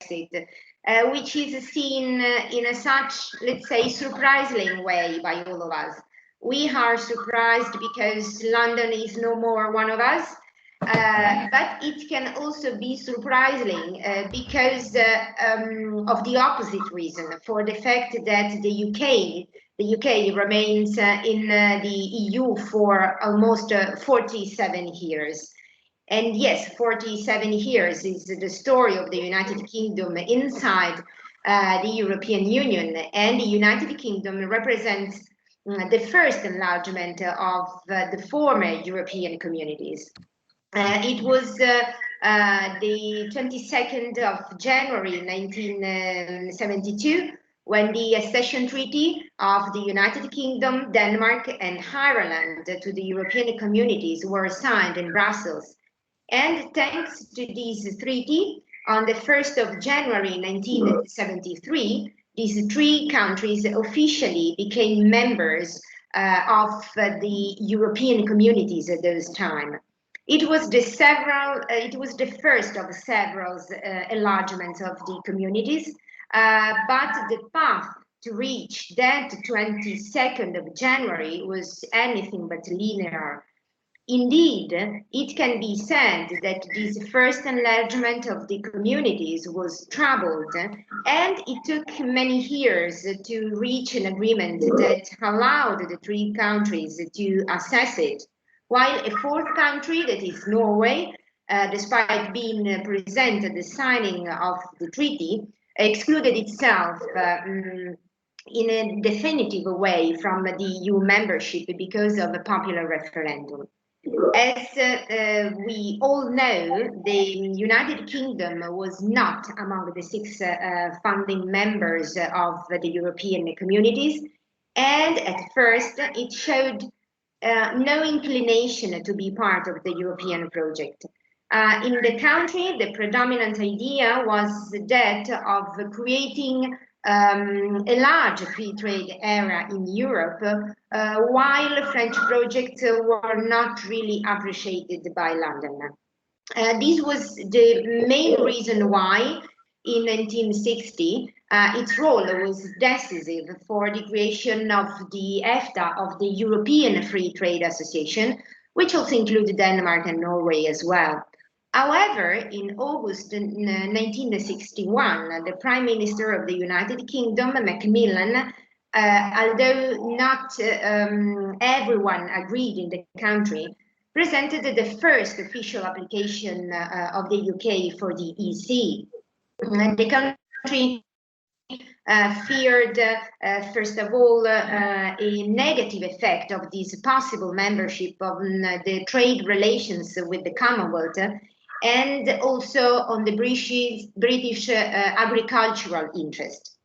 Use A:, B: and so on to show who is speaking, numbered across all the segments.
A: Brexit, which is seen in a such, let's say, surprising way by all of us. We are surprised because London is no more one of us, but it can also be surprising because of the opposite reason, for the fact that the UK remains in the EU for almost 47 years. And yes, 47 years is the story of the United Kingdom inside the European Union, and the United Kingdom represents the first enlargement of the former European communities. It was the 22nd of January 1972 when the accession treaty of the United Kingdom, Denmark and Ireland to the European communities were signed in Brussels. And thanks to this treaty, on the 1st of January 1973, these three countries officially became members of the European communities at those time. It was the first of several enlargements of the communities, but the path to reach that 22nd of January was anything but linear. Indeed, it can be said that this first enlargement of the communities was troubled, and it took many years to reach an agreement that allowed the three countries to access it, while a fourth country, that is Norway, despite being present at the signing of the treaty, excluded itself in a definitive way from the EU membership because of a popular referendum. As we all know, the United Kingdom was not among the six founding members of the European communities, and at first it showed no inclination to be part of the European project. In the country, the predominant idea was that of creating a large free trade area in Europe, while French projects were not really appreciated by London. This was the main reason why, in 1960, its role was decisive for the creation of the EFTA, of the European Free Trade Association, which also included Denmark and Norway as well. However, in August 1961, the Prime Minister of the United Kingdom, Macmillan, although not everyone agreed in the country, presented the first official application of the UK for the EC. The country feared, first of all, a negative effect of this possible membership on the trade relations with the Commonwealth, and also on the British agricultural interest.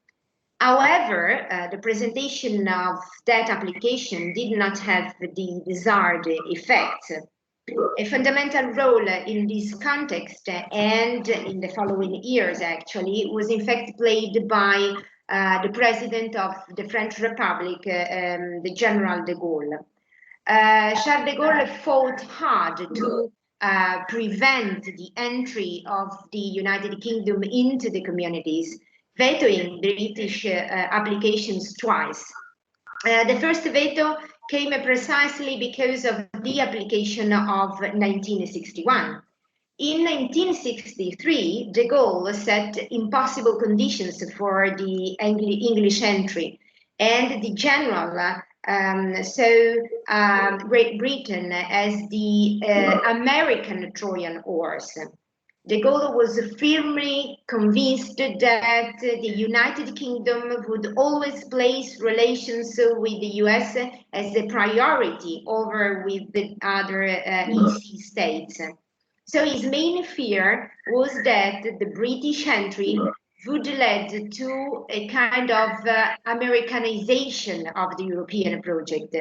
A: However, the presentation of that application did not have the desired effect. A fundamental role in this context and in the following years, actually, was in fact played by the President of the French Republic, the General de Gaulle. Charles de Gaulle fought hard to prevent the entry of the United Kingdom into the communities, vetoing British applications twice. The first veto came precisely because of the application of 1961. In 1963, de Gaulle set impossible conditions for the English entry, and the General saw Great Britain as the American Trojan horse. De Gaulle was firmly convinced that the United Kingdom would always place relations with the US as a priority over with the other EC states. So his main fear was that the British entry would lead to a kind of Americanization of the European project.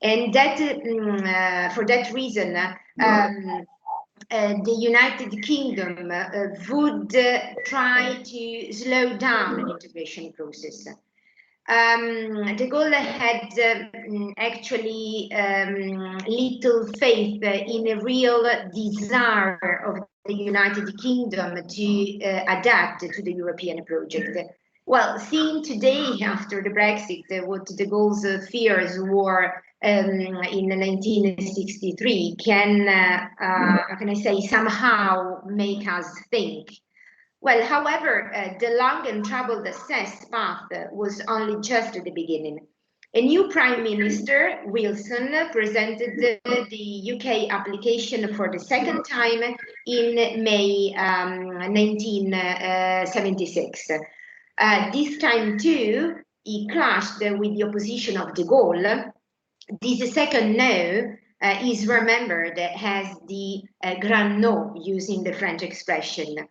A: And that, for that reason, the United Kingdom would try to slow down the integration process. De Gaulle had actually little faith in a real desire of the United Kingdom to adapt to the European project. Well, seeing today after the Brexit what de Gaulle's fears were in 1963 can, how can I say, somehow make us think. Well, however, the long and troubled assess path was only just the beginning. A new Prime Minister, Wilson, presented the UK application for the second time in May 1976. This time too, he clashed with the opposition of de Gaulle. This second no is remembered as the Grand No, using the French expression.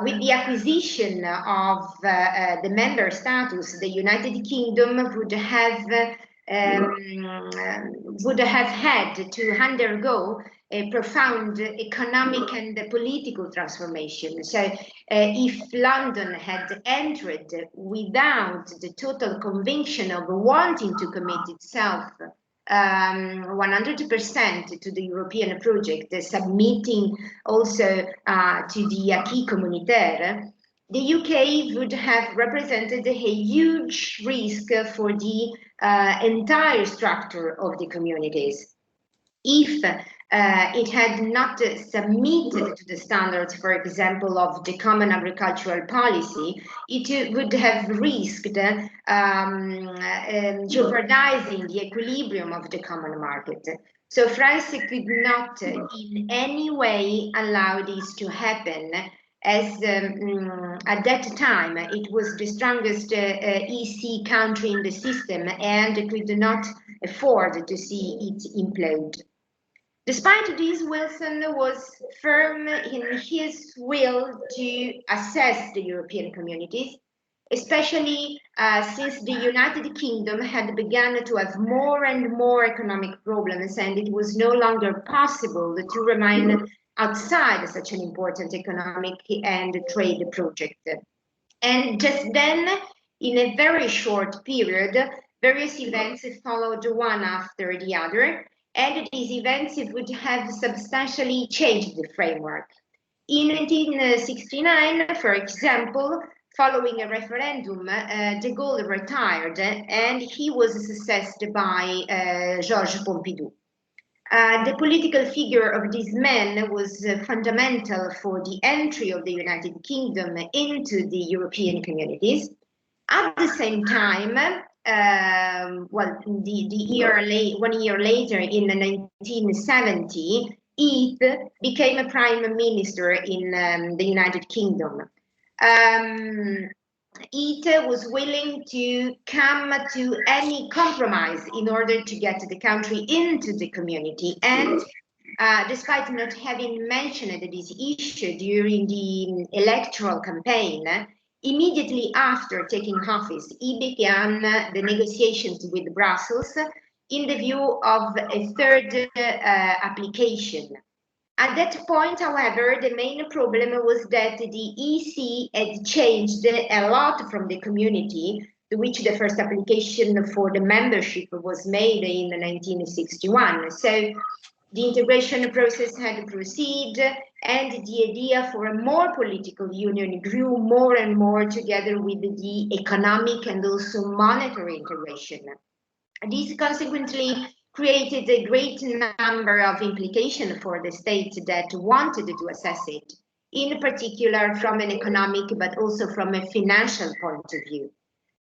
A: With the acquisition of the member status, the United Kingdom would have had to undergo a profound economic and political transformation. So if London had entered without the total conviction of wanting to commit itself 100% to the European project, submitting also to the acquis communautaire, the UK would have represented a huge risk for the entire structure of the communities. If it had not submitted to the standards, for example, of the common agricultural policy, it would have risked jeopardizing the equilibrium of the common market. So France could not in any way allow this to happen, as at that time it was the strongest EC country in the system and could not afford to see it implode. Despite this, Wilson was firm in his will to assess the European communities, especially since the United Kingdom had begun to have more and more economic problems, and it was no longer possible to remain outside such an important economic and trade project. And just then, in a very short period, various events followed one after the other, and these events would have substantially changed the framework. In 1969, for example, following a referendum, de Gaulle retired and he was succeeded by Georges Pompidou. The political figure of this man was fundamental for the entry of the United Kingdom into the European communities. At the same time, well, 1 year later, in 1970, Heath became a prime minister in the United Kingdom. Heath was willing to come to any compromise in order to get the country into the community, and despite not having mentioned this issue during the electoral campaign, immediately after taking office, he began the negotiations with Brussels in the view of a third application. At that point, however, the main problem was that the EC had changed a lot from the community to which the first application for the membership was made in 1961. So the integration process had to proceed, and the idea for a more political union grew more and more together with the economic and also monetary integration. This consequently created a great number of implications for the state that wanted to assess it, in particular from an economic but also from a financial point of view.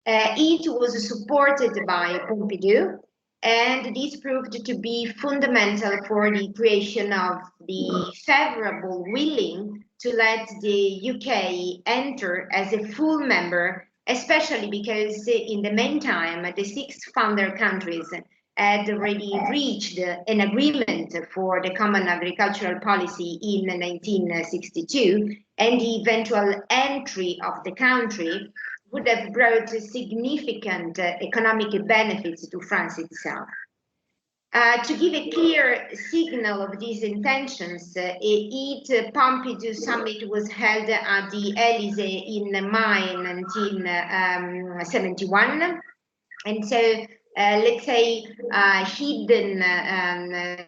A: It was supported by Pompidou, and this proved to be fundamental for the creation of the favorable willing to let the UK enter as a full member, especially because in the meantime, the 6 founder countries had already reached an agreement for the common agricultural policy in 1962, and the eventual entry of the country would have brought significant economic benefits to France itself. To give a clear signal of these intentions, a Pompidou summit was held at the Élysée in May 1971, and so let's say hidden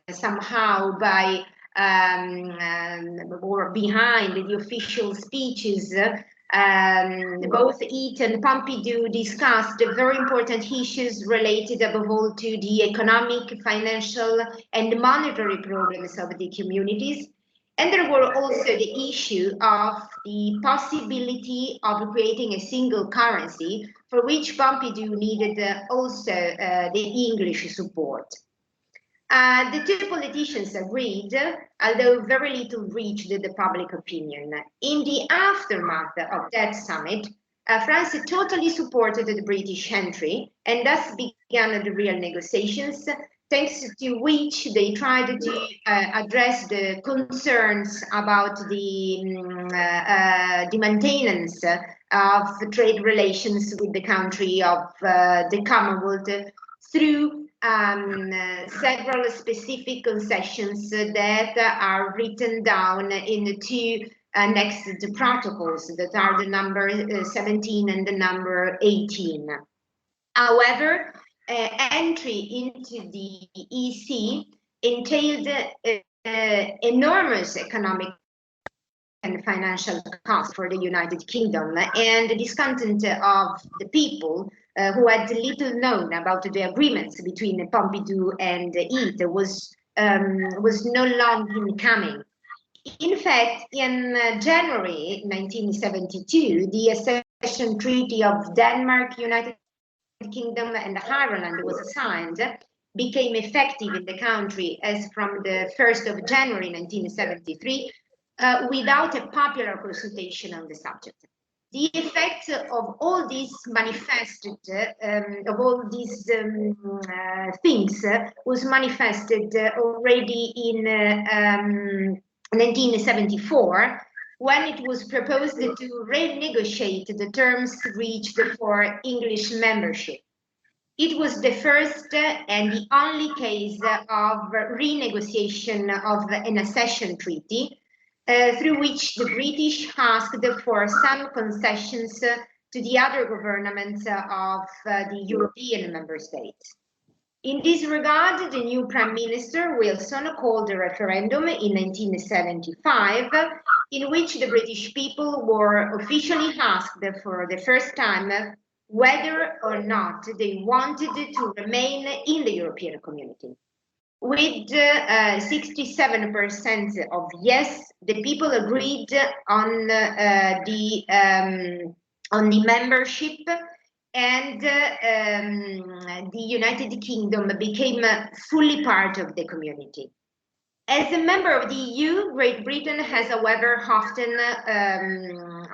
A: somehow by or behind the official speeches, both Eat and Pompidou discussed very important issues related above all to the economic, financial and monetary problems of the communities. And there were also the issue of the possibility of creating a single currency, for which Pompidou needed also the English support. The two politicians agreed, although very little reached the public opinion. In the aftermath of that summit, France totally supported the British entry, and thus began the real negotiations, thanks to which they tried to address the concerns about the maintenance of trade relations with the country of the Commonwealth through several specific concessions that are written down in the two annexed protocols that are the number 17 and the number 18. However, entry into the EC entailed enormous economic and financial costs for the United Kingdom, and the discontent of the people who had little known about the agreements between Pompidou and Eat was no longer coming. In fact, in January 1972, the accession treaty of Denmark, United Kingdom and Ireland was signed, became effective in the country as from the 1st of January 1973, without a popular consultation on the subject. The effect of all these manifested, of all these things was manifested already in 1974, when it was proposed to renegotiate the terms reached for English membership. It was the first and the only case of renegotiation of an accession treaty, through which the British asked for some concessions to the other governments of the European member states. In this regard, the new Prime Minister, Wilson, called a referendum in 1975, in which the British people were officially asked for the first time whether or not they wanted to remain in the European community. With 67% of yes, the people agreed on the membership, and the United Kingdom became fully part of the community. As a member of the EU, Great Britain has, however, often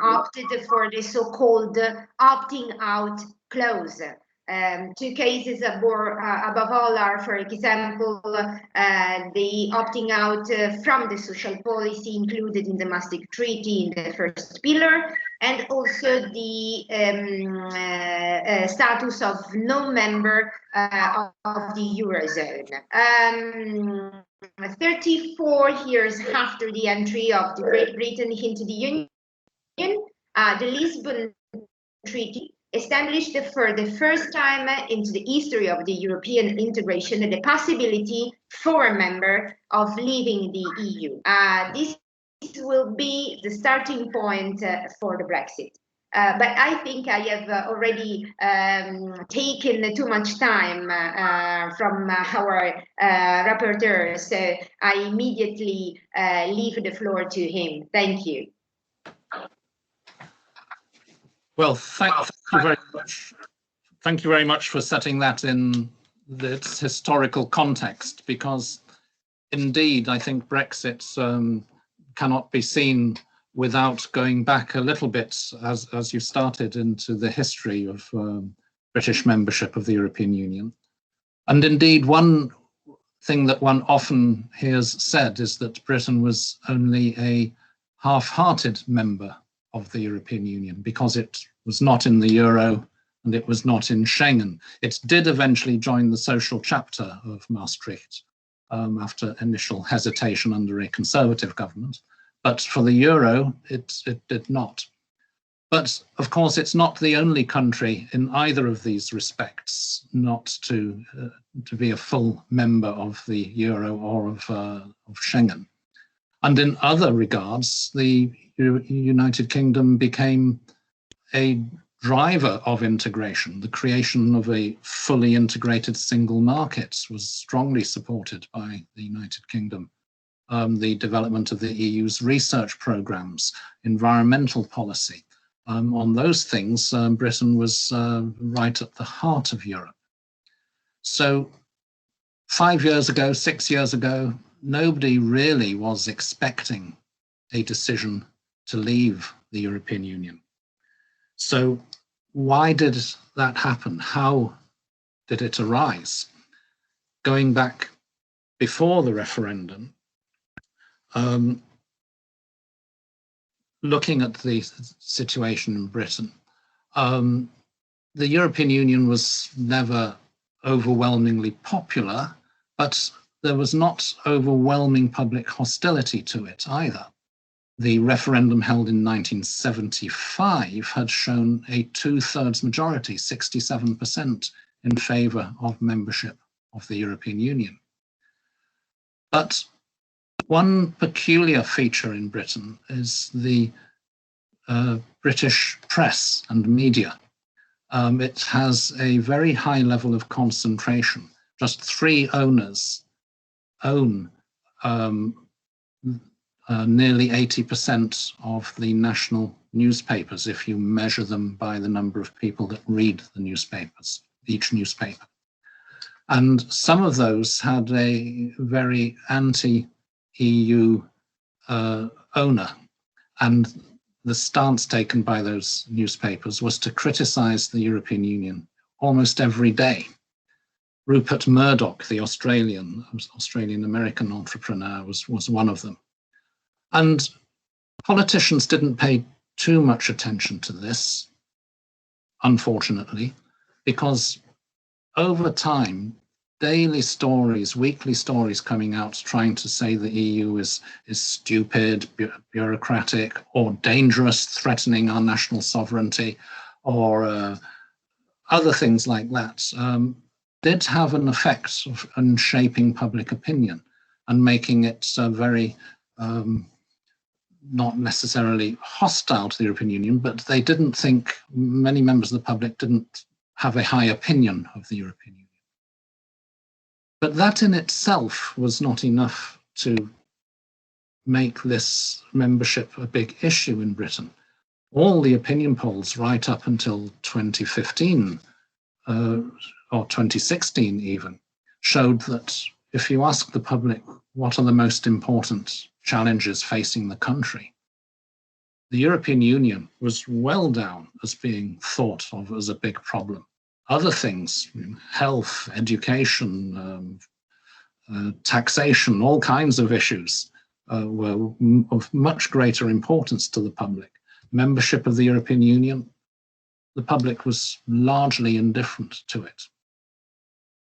A: opted for the so-called opting out clause. Two cases above all are, for example, the opting out from the social policy included in the Maastricht Treaty in the first pillar, and also the status of non-member of the Eurozone. 34 years after the entry of the Great Britain into the Union, the Lisbon Treaty established for the first time into the history of the European integration the possibility for a member of leaving the EU. This will be the starting point for the Brexit. But I think I have already taken too much time from our rapporteur, so I immediately leave the floor to him. Thank you.
B: Well, thank you very much. Thank you very much for setting that in its historical context, because indeed, I think Brexit cannot be seen without going back a little bit, as you started, into the history of British membership of the European Union. And indeed, one thing that one often hears said is that Britain was only a half-hearted member of the European Union because it was not in the Euro and it was not in Schengen. It did eventually join the social chapter of Maastricht after initial hesitation under a Conservative government. But for the Euro, it did not. But of course, it's not the only country in either of these respects not to be a full member of the Euro or of Schengen. And in other regards, the United Kingdom became a driver of integration. The creation of a fully integrated single market was strongly supported by the United Kingdom. The development of the EU's research programs, environmental policy. On those things, Britain was right at the heart of Europe. So 5 years ago, 6 years ago, nobody really was expecting a decision to leave the European Union. So why did that happen? How did it arise? Going back before the referendum, looking at the situation in Britain, the European Union was never overwhelmingly popular, but there was not overwhelming public hostility to it either. The referendum held in 1975 had shown a 2/3 majority, 67%, in favour of membership of the European Union. But one peculiar feature in Britain is the British press and media. It has a very high level of concentration. Just 3 owners own nearly 80% of the national newspapers, if you measure them by the number of people that read the newspapers, each newspaper. And some of those had a very anti-EU owner. And the stance taken by those newspapers was to criticize the European Union almost every day. Rupert Murdoch, the Australian-American entrepreneur, was one of them. And politicians didn't pay too much attention to this, unfortunately, because over time, daily stories, weekly stories coming out trying to say the EU is stupid, bureaucratic, or dangerous, threatening our national sovereignty, or other things like that, did have an effect on shaping public opinion and making it very not necessarily hostile to the European Union, but they didn't think, many members of the public didn't have a high opinion of the European Union. But that in itself was not enough to make this membership a big issue in Britain. All the opinion polls right up until 2015, or 2016 even, showed that if you ask the public what are the most important challenges facing the country, the European Union was well down as being thought of as a big problem. Other things, health, education, taxation, all kinds of issues were of much greater importance to the public. Membership of the European Union, the public was largely indifferent to it.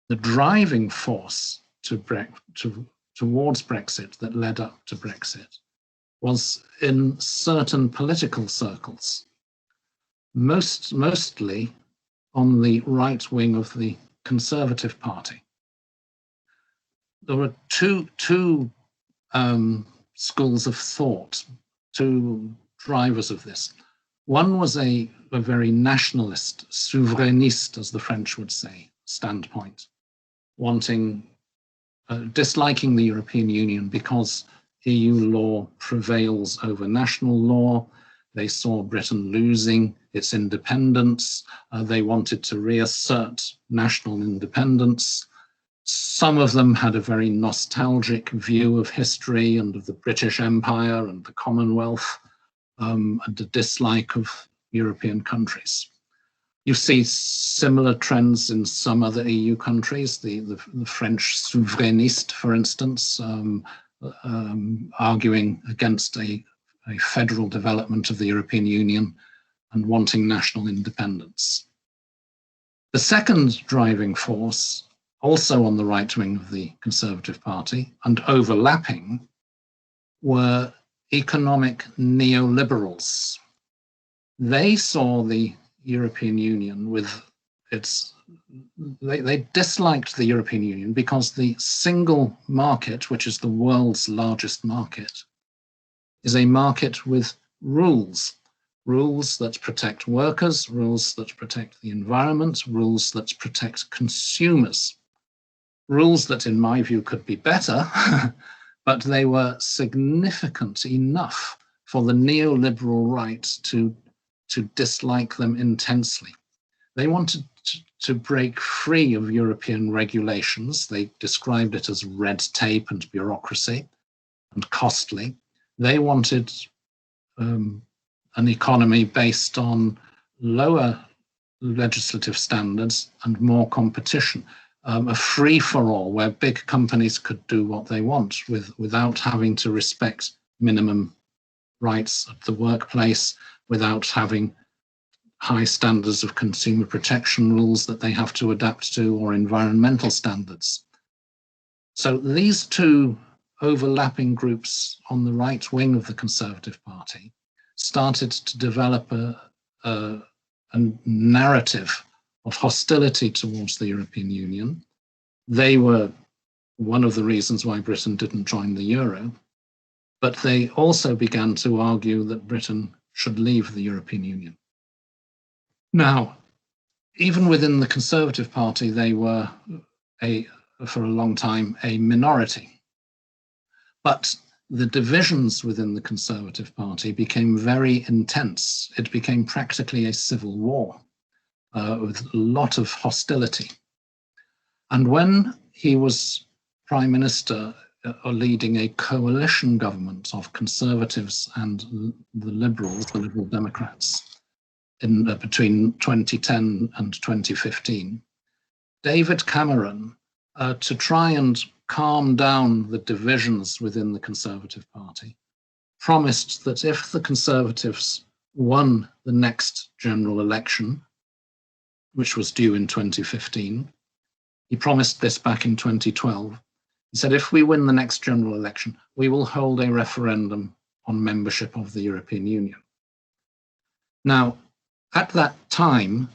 B: The driving force towards Brexit that led up to Brexit was in certain political circles, mostly on the right wing of the Conservative Party. There were two schools of thought, 2 drivers of this. One was a very nationalist, souverainiste, as the French would say, standpoint, disliking the European Union because EU law prevails over national law. They saw Britain losing its independence. They wanted to reassert national independence. Some of them had a very nostalgic view of history and of the British Empire and the Commonwealth, and a dislike of European countries. You see similar trends in some other EU countries. The French souverainiste, for instance, arguing against a federal development of the European Union and wanting national independence. The second driving force, also on the right wing of the Conservative Party and overlapping, were economic neoliberals. They saw the European Union with they disliked the European Union because the single market, which is the world's largest market, is a market with rules. Rules that protect workers, rules that protect the environment, rules that protect consumers. Rules that, in my view, could be better, but they were significant enough for the neoliberal right to dislike them intensely. They wanted to break free of European regulations. They described it as red tape and bureaucracy and costly. They wanted an economy based on lower legislative standards and more competition, a free-for-all where big companies could do what they want without having to respect minimum rights at the workplace, without having high standards of consumer protection rules that they have to adapt to, or environmental standards. So these two overlapping groups on the right wing of the Conservative Party started to develop a narrative of hostility towards the European Union. They were one of the reasons why Britain didn't join the euro, but they also began to argue that Britain should leave the European Union. Now, even within the Conservative Party, they were, for a long time, a minority. But the divisions within the Conservative Party became very intense. It became practically a civil war with a lot of hostility. And when he was Prime Minister, leading a coalition government of Conservatives and the Liberals, the Liberal Democrats, between 2010 and 2015, David Cameron, to try and calm down the divisions within the Conservative Party, promised that if the Conservatives won the next general election, which was due in 2015, he promised this back in 2012. He said, if we win the next general election, we will hold a referendum on membership of the European Union. Now, at that time,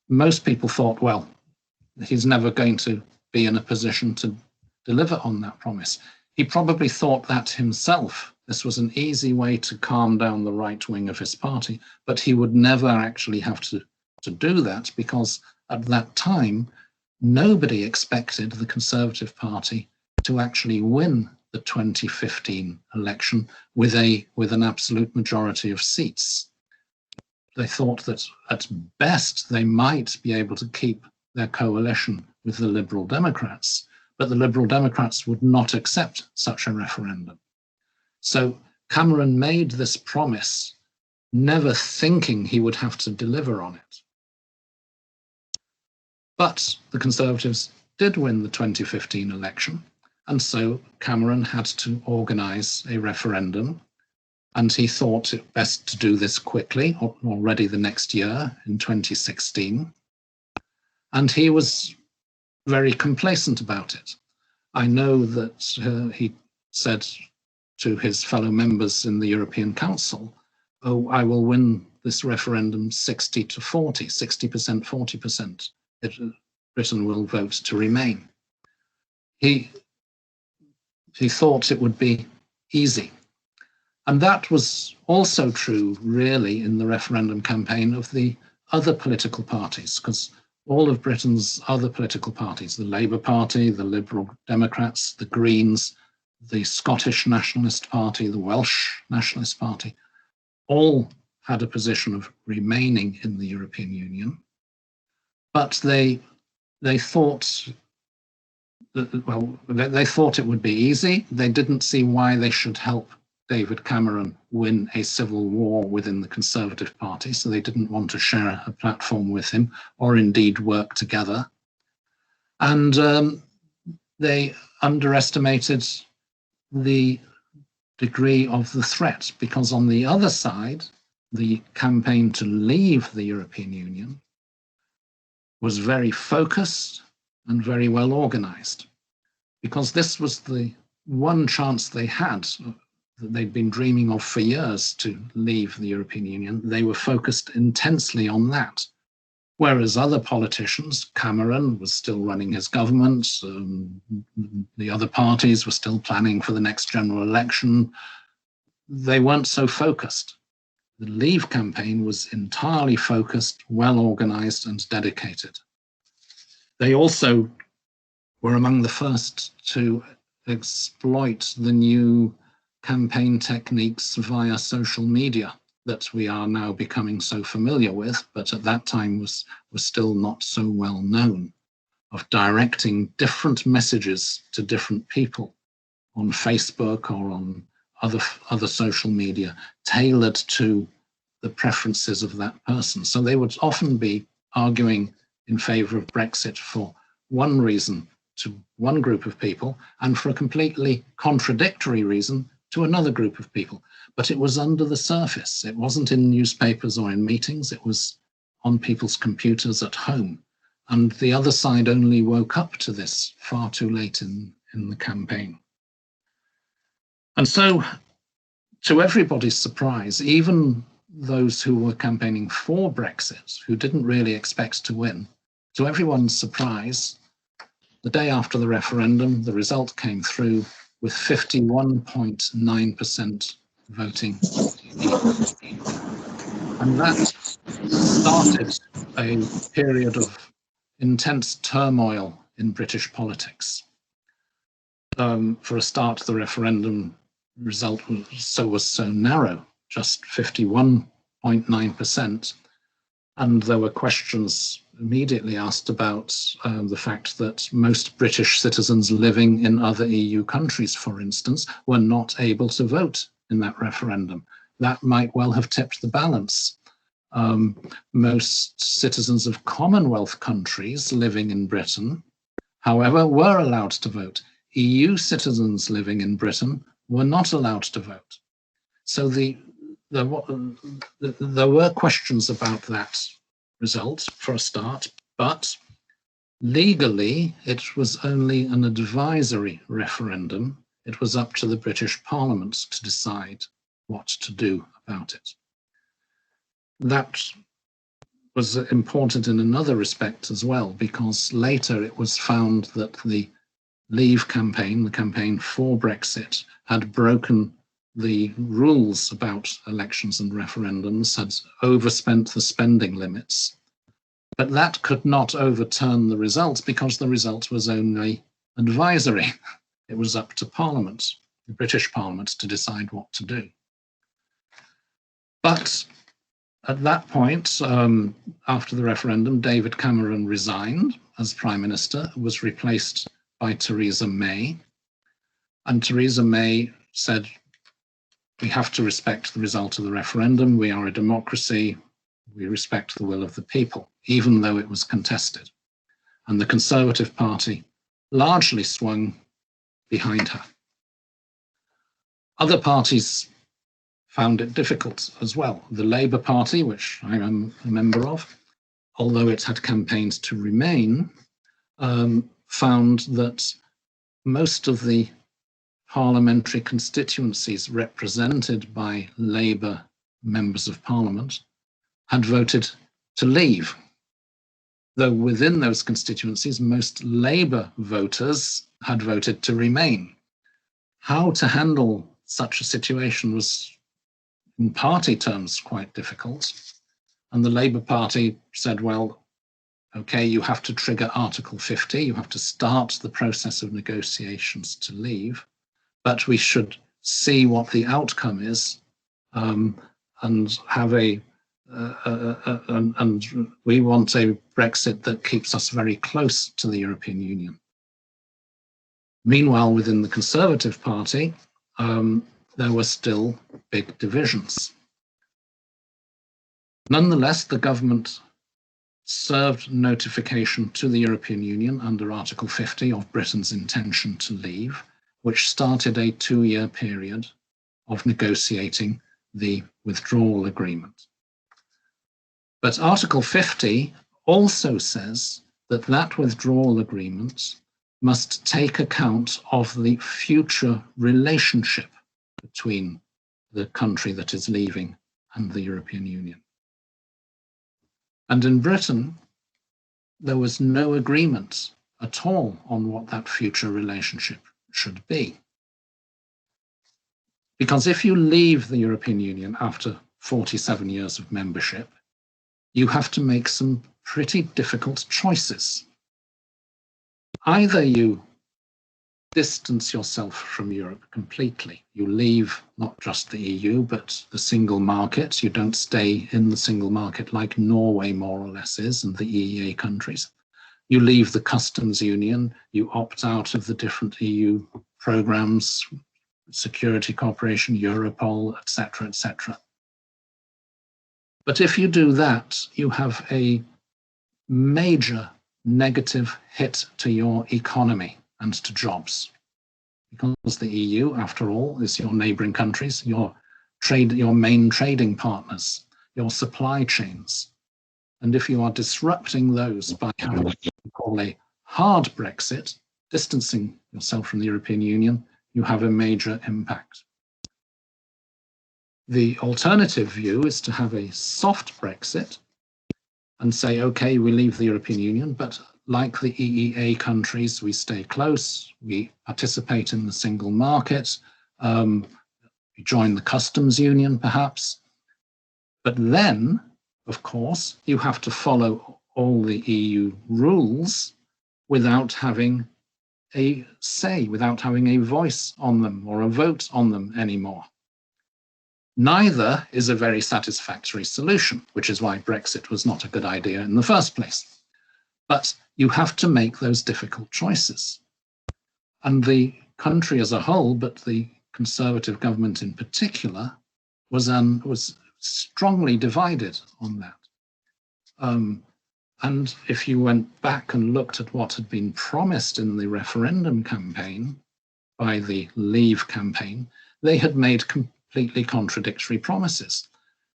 B: most people thought, well, he's never going to be in a position to deliver on that promise. He probably thought that himself. This was an easy way to calm down the right wing of his party, but he would never actually have to do that, because at that time, nobody expected the Conservative Party to actually win the 2015 election with an absolute majority of seats. They thought that at best they might be able to keep their coalition with the Liberal Democrats, but the Liberal Democrats would not accept such a referendum. So Cameron made this promise, never thinking he would have to deliver on it. But the Conservatives did win the 2015 election, and so Cameron had to organise a referendum, and he thought it best to do this quickly, already the next year in 2016. And he was very complacent about it. I know that he said to his fellow members in the European Council, oh, I will win this referendum 60% to 40%. Britain will vote to remain. He thought it would be easy. And that was also true, really, in the referendum campaign of the other political parties, because all of Britain's other political parties, the Labour Party, the Liberal Democrats, the Greens, the Scottish Nationalist Party, the Welsh Nationalist Party, all had a position of remaining in the European Union. But they thought they thought it would be easy. They didn't see why they should help David Cameron win a civil war within the Conservative Party, so they didn't want to share a platform with him or indeed work together. And they underestimated the degree of the threat, because on the other side, the campaign to leave the European Union was very focused and very well organized, because this was the one chance they had that they'd been dreaming of for years to leave the European Union. They were focused intensely on that. Whereas other politicians, Cameron was still running his government, the other parties were still planning for the next general election, they weren't so focused. The Leave campaign was entirely focused, well organized, and dedicated. They also were among the first to exploit the new campaign techniques via social media that we are now becoming so familiar with, but at that time was still not so well known, of directing different messages to different people on Facebook or on other social media, tailored to the preferences of that person. So they would often be arguing in favor of Brexit for one reason to one group of people, and for a completely contradictory reason to another group of people. But it was under the surface. It wasn't in newspapers or in meetings. It was on people's computers at home. And the other side only woke up to this far too late in the campaign. And so, to everybody's surprise, even those who were campaigning for Brexit, who didn't really expect to win, to everyone's surprise, the day after the referendum, the result came through with 51.9% voting. And that started a period of intense turmoil in British politics. For a start, the referendum result was so narrow, just 51.9%. And there were questions immediately asked about the fact that most British citizens living in other EU countries, for instance, were not able to vote in that referendum. That might well have tipped the balance. Most citizens of Commonwealth countries living in Britain, however, were allowed to vote. EU citizens living in Britain were not allowed to vote. So there were questions about that result for a start, but legally it was only an advisory referendum. It was up to the British Parliament to decide what to do about it. That was important in another respect as well, because later it was found that the Leave campaign, the campaign for Brexit, had broken the rules about elections and referendums, had overspent the spending limits. But that could not overturn the results, because the result was only advisory. It was up to Parliament, the British Parliament, to decide what to do. But at that point, after the referendum, David Cameron resigned as Prime Minister, was replaced by Theresa May. And Theresa May said, we have to respect the result of the referendum. We are a democracy. We respect the will of the people, even though it was contested. And the Conservative Party largely swung behind her. Other parties found it difficult as well. The Labour Party, which I am a member of, although it had campaigned to remain, found that most of the parliamentary constituencies represented by Labour members of Parliament had voted to leave, though within those constituencies, most Labour voters had voted to remain. How to handle such a situation was, in party terms, quite difficult. And the Labour Party said, well, okay, you have to trigger Article 50, you have to start the process of negotiations to leave, but we should see what the outcome is and have and we want a Brexit that keeps us very close to the European Union. Meanwhile, within the Conservative Party, there were still big divisions. Nonetheless, the government served notification to the European Union under Article 50 of Britain's intention to leave, which started a 2-year period of negotiating the withdrawal agreement. But Article 50 also says that that withdrawal agreement must take account of the future relationship between the country that is leaving and the European Union. And in Britain, there was no agreement at all on what that future relationship should be. Because if you leave the European Union after 47 years of membership, you have to make some pretty difficult choices. Either you distance yourself from Europe completely. You leave not just the EU, but the single market. You don't stay in the single market like Norway more or less is, and the EEA countries. You leave the customs union. You opt out of the different EU programs, security cooperation, Europol, etc., etc. But if you do that, you have a major negative hit to your economy and to jobs, because the EU, after all, is your neighboring countries, your main trading partners, your supply chains. And if you are disrupting those by having what we call a hard Brexit, distancing yourself from the European Union, you have a major impact. The alternative view is to have a soft Brexit and say, okay, we leave the European Union, but like the EEA countries, we stay close, we participate in the single market, we join the customs union perhaps. But then, of course, you have to follow all the EU rules without having a say, without having a voice on them or a vote on them anymore. Neither is a very satisfactory solution, which is why Brexit was not a good idea in the first place. But you have to make those difficult choices. And the country as a whole, but the Conservative government in particular, was strongly divided on that. And if you went back and looked at what had been promised in the referendum campaign by the Leave campaign, they had made completely contradictory promises.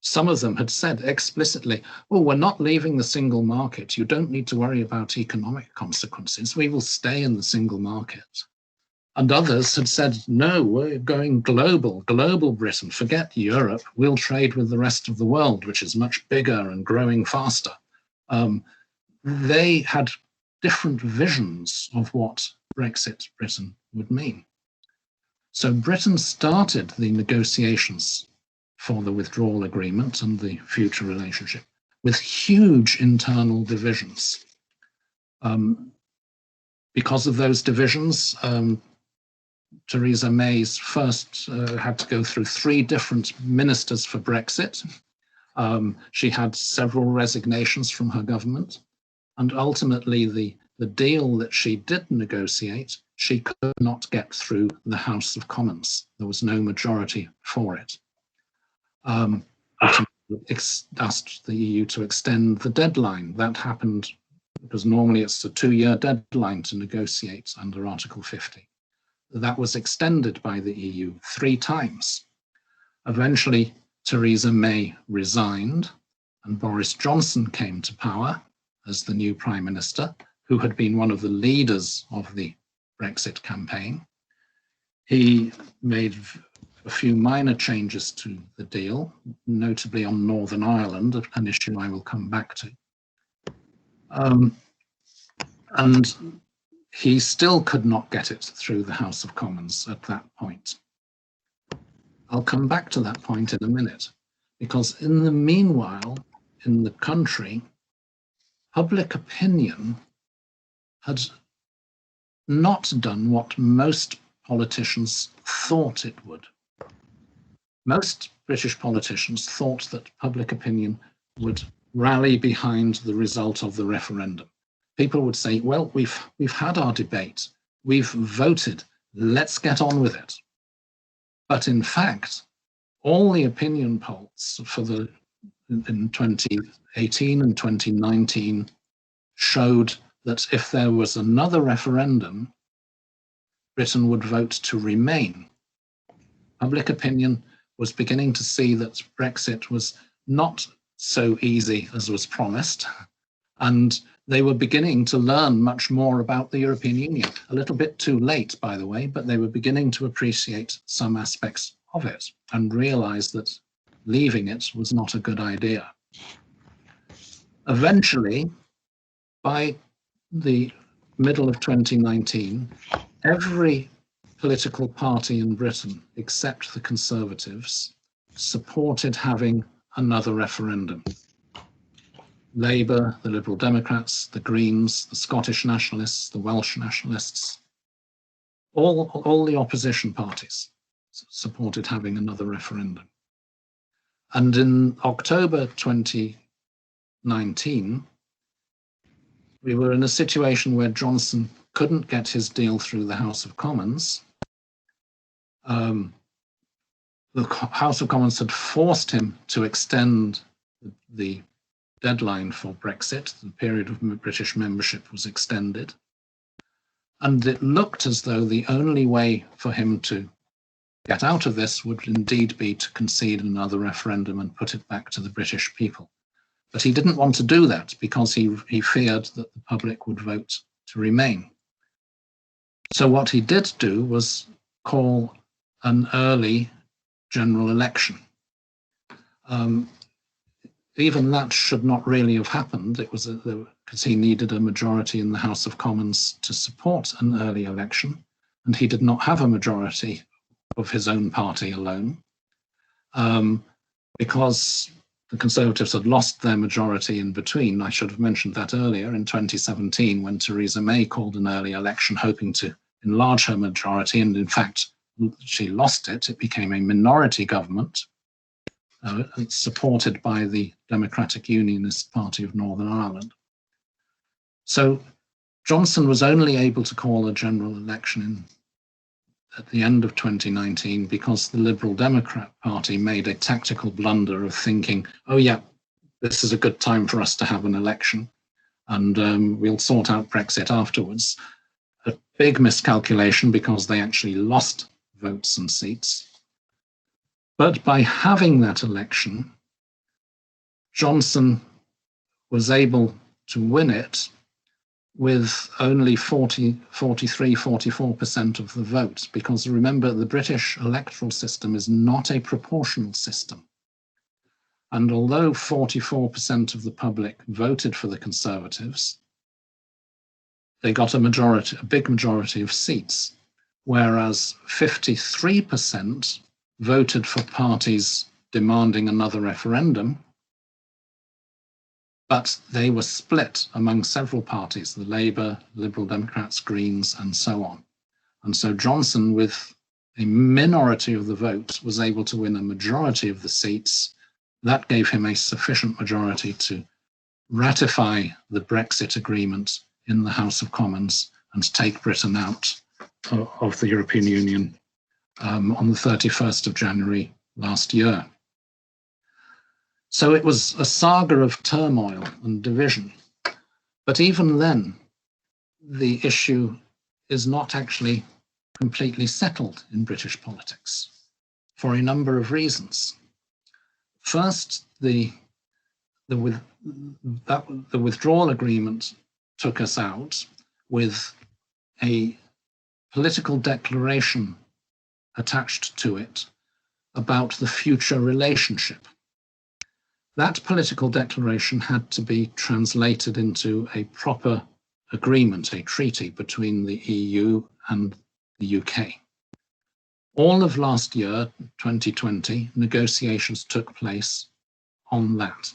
B: Some of them had said explicitly, oh, we're not leaving the single market. You don't need to worry about economic consequences. We will stay in the single market. And others had said, no, we're going global, global Britain. Forget Europe. We'll trade with the rest of the world, which is much bigger and growing faster. They had different visions of what Brexit Britain would mean. So Britain started the negotiations for the withdrawal agreement and the future relationship with huge internal divisions. Because of those divisions, Theresa May's first had to go through 3 different ministers for Brexit. She had several resignations from her government, and ultimately the deal that she did negotiate, she could not get through the House of Commons. There was no majority for it. Asked the EU to extend the deadline. That happened because normally it's a 2-year deadline to negotiate under Article 50. That was extended by the EU 3 times. Eventually, Theresa May resigned and Boris Johnson came to power as the new Prime Minister, who had been one of the leaders of the Brexit campaign. He made a few minor changes to the deal, notably on Northern Ireland, an issue I will come back to. And he still could not get it through the House of Commons at that point. I'll come back to that point in a minute, because in the meanwhile, in the country, public opinion had not done what most politicians thought it would. Most British politicians thought that public opinion would rally behind the result of the referendum. People would say, well, we've had our debate, we've voted, let's get on with it. But in fact, all the opinion polls for in 2018 and 2019 showed that if there was another referendum, Britain would vote to remain. Public opinion was beginning to see that Brexit was not so easy as was promised, and they were beginning to learn much more about the European Union. A little bit too late, by the way, but they were beginning to appreciate some aspects of it and realize that leaving it was not a good idea. Eventually, by the middle of 2019, every political party in Britain, except the Conservatives, supported having another referendum. Labour, the Liberal Democrats, the Greens, the Scottish Nationalists, the Welsh Nationalists, all the opposition parties supported having another referendum. And in October 2019, we were in a situation where Johnson couldn't get his deal through the House of Commons. The House of Commons had forced him to extend the deadline for Brexit. The period of British membership was extended. And it looked as though the only way for him to get out of this would indeed be to concede another referendum and put it back to the British people. But he didn't want to do that because he feared that the public would vote to remain. So what he did do was call an early general election. Even that should not really have happened. It was because he needed a majority in the House of Commons to support an early election, and he did not have a majority of his own party alone, because the Conservatives had lost their majority in between. I should have mentioned that earlier in 2017 when Theresa May called an early election hoping to enlarge her majority, and in fact she lost it. It became a minority government supported by the Democratic Unionist Party of Northern Ireland. So Johnson was only able to call a general election at the end of 2019 because the Liberal Democrat Party made a tactical blunder of thinking, oh yeah, this is a good time for us to have an election and we'll sort out Brexit afterwards. A big miscalculation because they actually lost votes and seats. But by having that election, Johnson was able to win it with only 44% of the vote, because remember, the British electoral system is not a proportional system. And although 44% of the public voted for the Conservatives, they got a big majority of seats, whereas 53% voted for parties demanding another referendum, but they were split among several parties, the Labour, Liberal Democrats, Greens, and so on. And so Johnson, with a minority of the vote, was able to win a majority of the seats. That gave him a sufficient majority to ratify the Brexit agreement in the House of Commons and take Britain out of the European Union on the 31st of January last year. So it was a saga of turmoil and division. But even then, the issue is not actually completely settled in British politics for a number of reasons. First, the withdrawal agreement took us out with a political declaration attached to it about the future relationship. That political declaration had to be translated into a proper agreement, a treaty between the EU and the UK. All of last year, 2020, negotiations took place on that.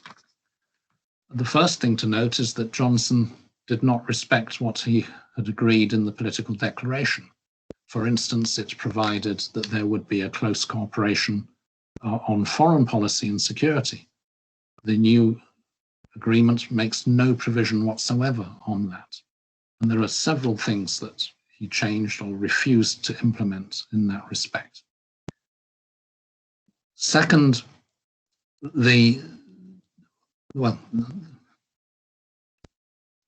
B: The first thing to note is that Johnson did not respect what he had agreed in the political declaration. For instance, it provided that there would be a close cooperation on foreign policy and security. The new agreement makes no provision whatsoever on that. And there are several things that he changed or refused to implement in that respect. Second, well,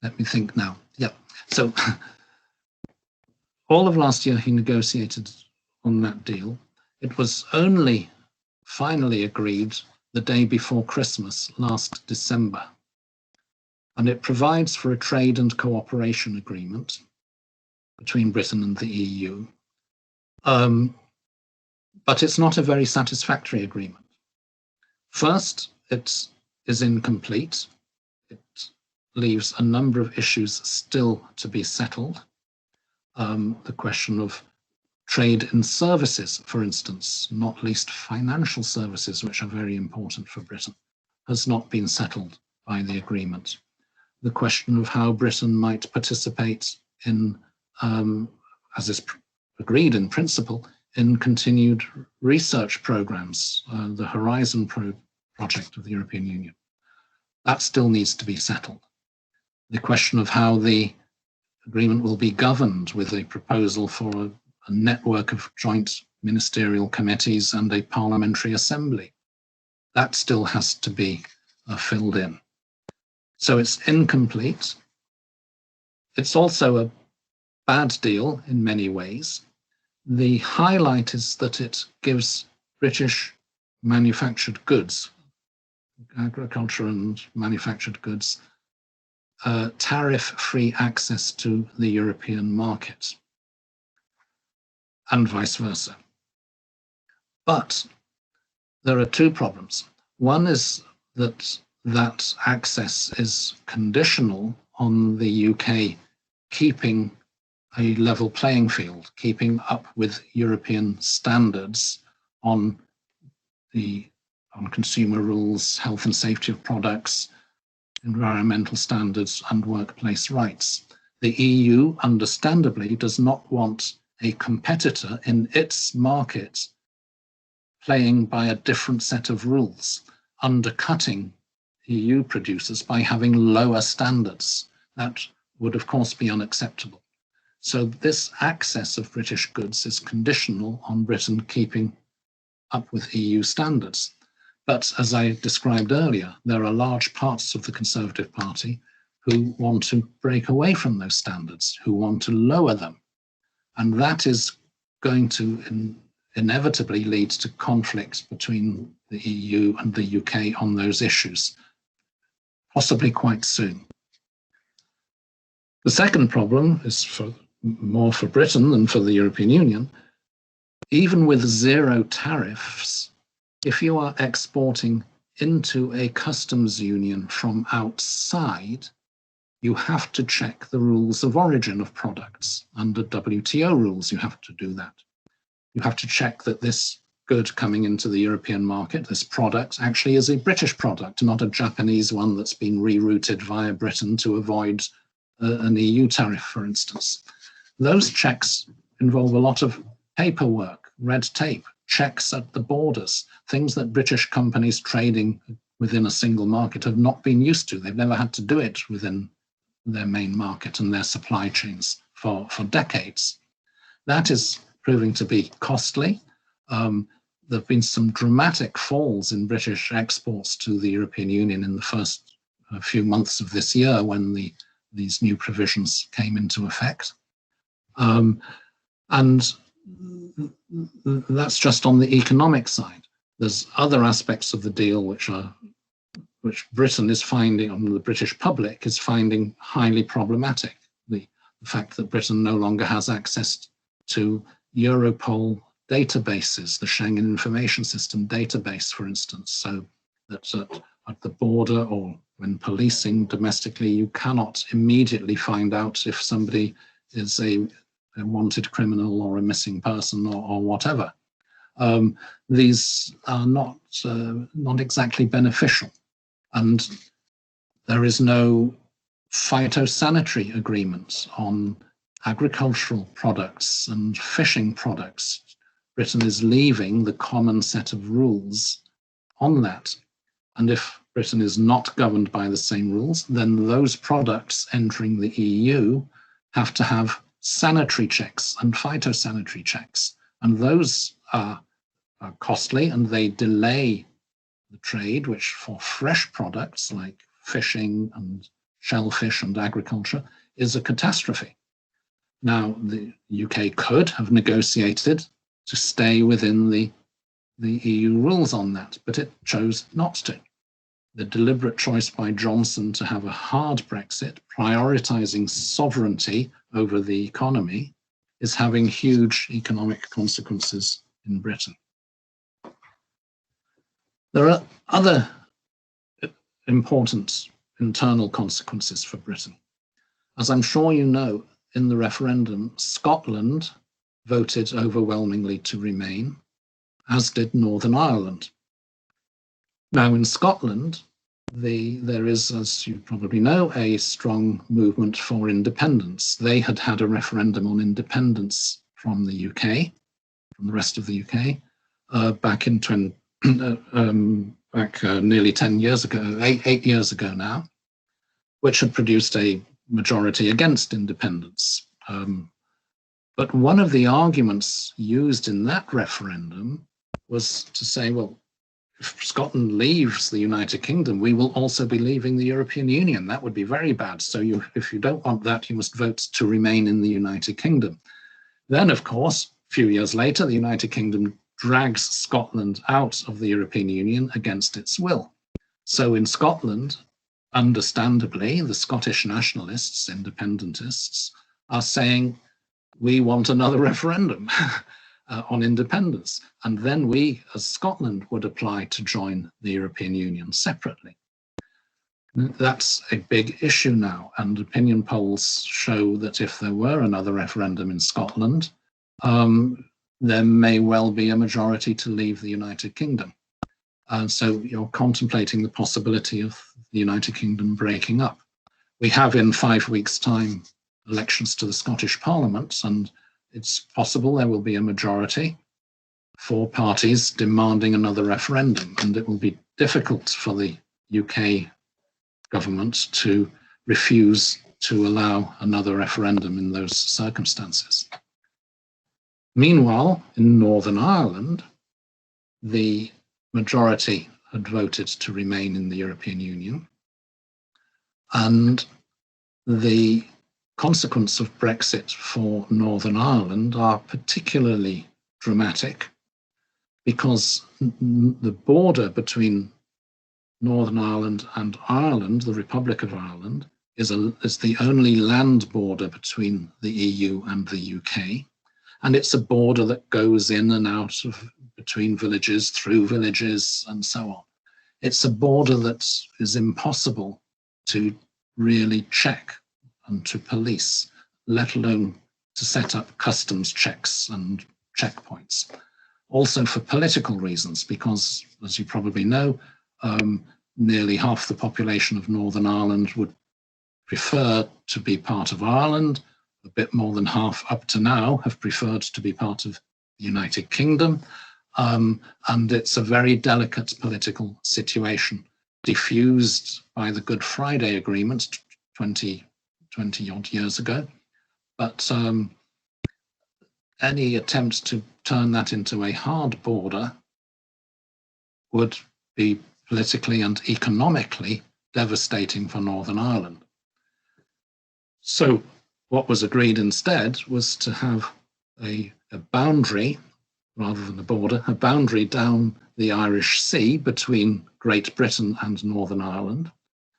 B: let me think now. Yeah, so all of last year he negotiated on that deal. It was only finally agreed the day before Christmas last December. And it provides for a trade and cooperation agreement between Britain and the EU. But it's not a very satisfactory agreement. First, it is incomplete. It leaves a number of issues still to be settled. The question of trade in services, for instance, not least financial services, which are very important for Britain, has not been settled by the agreement. The question of how Britain might participate in, as is agreed in principle, in continued research programs, the Horizon project of the European Union. That still needs to be settled. The question of how the agreement will be governed, with a proposal for a network of joint ministerial committees and a parliamentary assembly, that still has to be filled in. So it's incomplete. It's also a bad deal in many ways. The highlight is that it gives British manufactured goods, agriculture and manufactured goods, tariff-free access to the European market, and vice versa. But there are two problems. One is that that access is conditional on the UK keeping a level playing field, keeping up with European standards on consumer rules, health and safety of products, environmental standards, and workplace rights. The EU, understandably, does not want a competitor in its market playing by a different set of rules, undercutting EU producers by having lower standards. That would, of course, be unacceptable. So this access of British goods is conditional on Britain keeping up with EU standards. But as I described earlier, there are large parts of the Conservative Party who want to break away from those standards, who want to lower them. And that is going to inevitably lead to conflict between the EU and the UK on those issues, possibly quite soon. The second problem is more for Britain than for the European Union. Even with zero tariffs, if you are exporting into a customs union from outside, you have to check the rules of origin of products. Under WTO rules, you have to do that. You have to check that this good coming into the European market, this product, actually is a British product, not a Japanese one that's been rerouted via Britain to avoid an EU tariff, for instance. Those checks involve a lot of paperwork, red tape, checks at the borders, things that British companies trading within a single market have not been used to. They've never had to do it within their main market and their supply chains for decades. That is proving to be costly. There have been some dramatic falls in British exports to the European Union in the first few months of this year when these new provisions came into effect. And that's just on the economic side. There's other aspects of the deal which Britain is finding, and the British public is finding highly problematic. The fact that Britain no longer has access to Europol databases, the Schengen Information System database, for instance, so that at the border or when policing domestically, you cannot immediately find out if somebody is a wanted criminal or a missing person or whatever. These are not exactly beneficial. And there is no phytosanitary agreement on agricultural products and fishing products. Britain is leaving the common set of rules on that. And if Britain is not governed by the same rules, then those products entering the EU have to have sanitary checks and phytosanitary checks. And those are costly, and they delay the trade, which for fresh products like fishing and shellfish and agriculture is a catastrophe. Now, the UK could have negotiated to stay within the EU rules on that, but it chose not to. The deliberate choice by Johnson to have a hard Brexit, prioritising sovereignty over the economy, is having huge economic consequences in Britain. There are other important internal consequences for Britain. As I'm sure you know, in the referendum, Scotland voted overwhelmingly to remain, as did Northern Ireland. Now in Scotland, there is, as you probably know, a strong movement for independence. They had had a referendum on independence from the UK, from the rest of the UK, back in nearly 10 years ago, eight years ago now, which had produced a majority against independence. But one of the arguments used in that referendum was to say, well, if Scotland leaves the United Kingdom, we will also be leaving the European Union. That would be very bad. So if you don't want that, you must vote to remain in the United Kingdom. Then, of course, a few years later, the United Kingdom drags Scotland out of the European Union against its will. So in Scotland, understandably, the Scottish nationalists, independentists, are saying, we want another referendum on independence. And then we, as Scotland, would apply to join the European Union separately. That's a big issue now. And opinion polls show that if there were another referendum in Scotland, there may well be a majority to leave the United Kingdom. And so you're contemplating the possibility of the United Kingdom breaking up. We have in 5 weeks' time elections to the Scottish Parliament, and it's possible there will be a majority for parties demanding another referendum, and it will be difficult for the UK government to refuse to allow another referendum in those circumstances. Meanwhile, in Northern Ireland, the majority had voted to remain in the European Union, and the consequences of Brexit for Northern Ireland are particularly dramatic because the border between Northern Ireland and Ireland, the Republic of Ireland, is the only land border between the EU and the UK. And it's a border that goes in and out of between villages, through villages, and so on. It's a border that is impossible to really check and to police, let alone to set up customs checks and checkpoints. Also for political reasons, because as you probably know, nearly half the population of Northern Ireland would prefer to be part of Ireland. A bit more than half up to now have preferred to be part of the United Kingdom. And it's a very delicate political situation, diffused by the Good Friday Agreement 20 odd years ago. But any attempt to turn that into a hard border would be politically and economically devastating for Northern Ireland. So what was agreed instead was to have a boundary, rather than a border, a boundary down the Irish Sea between Great Britain and Northern Ireland.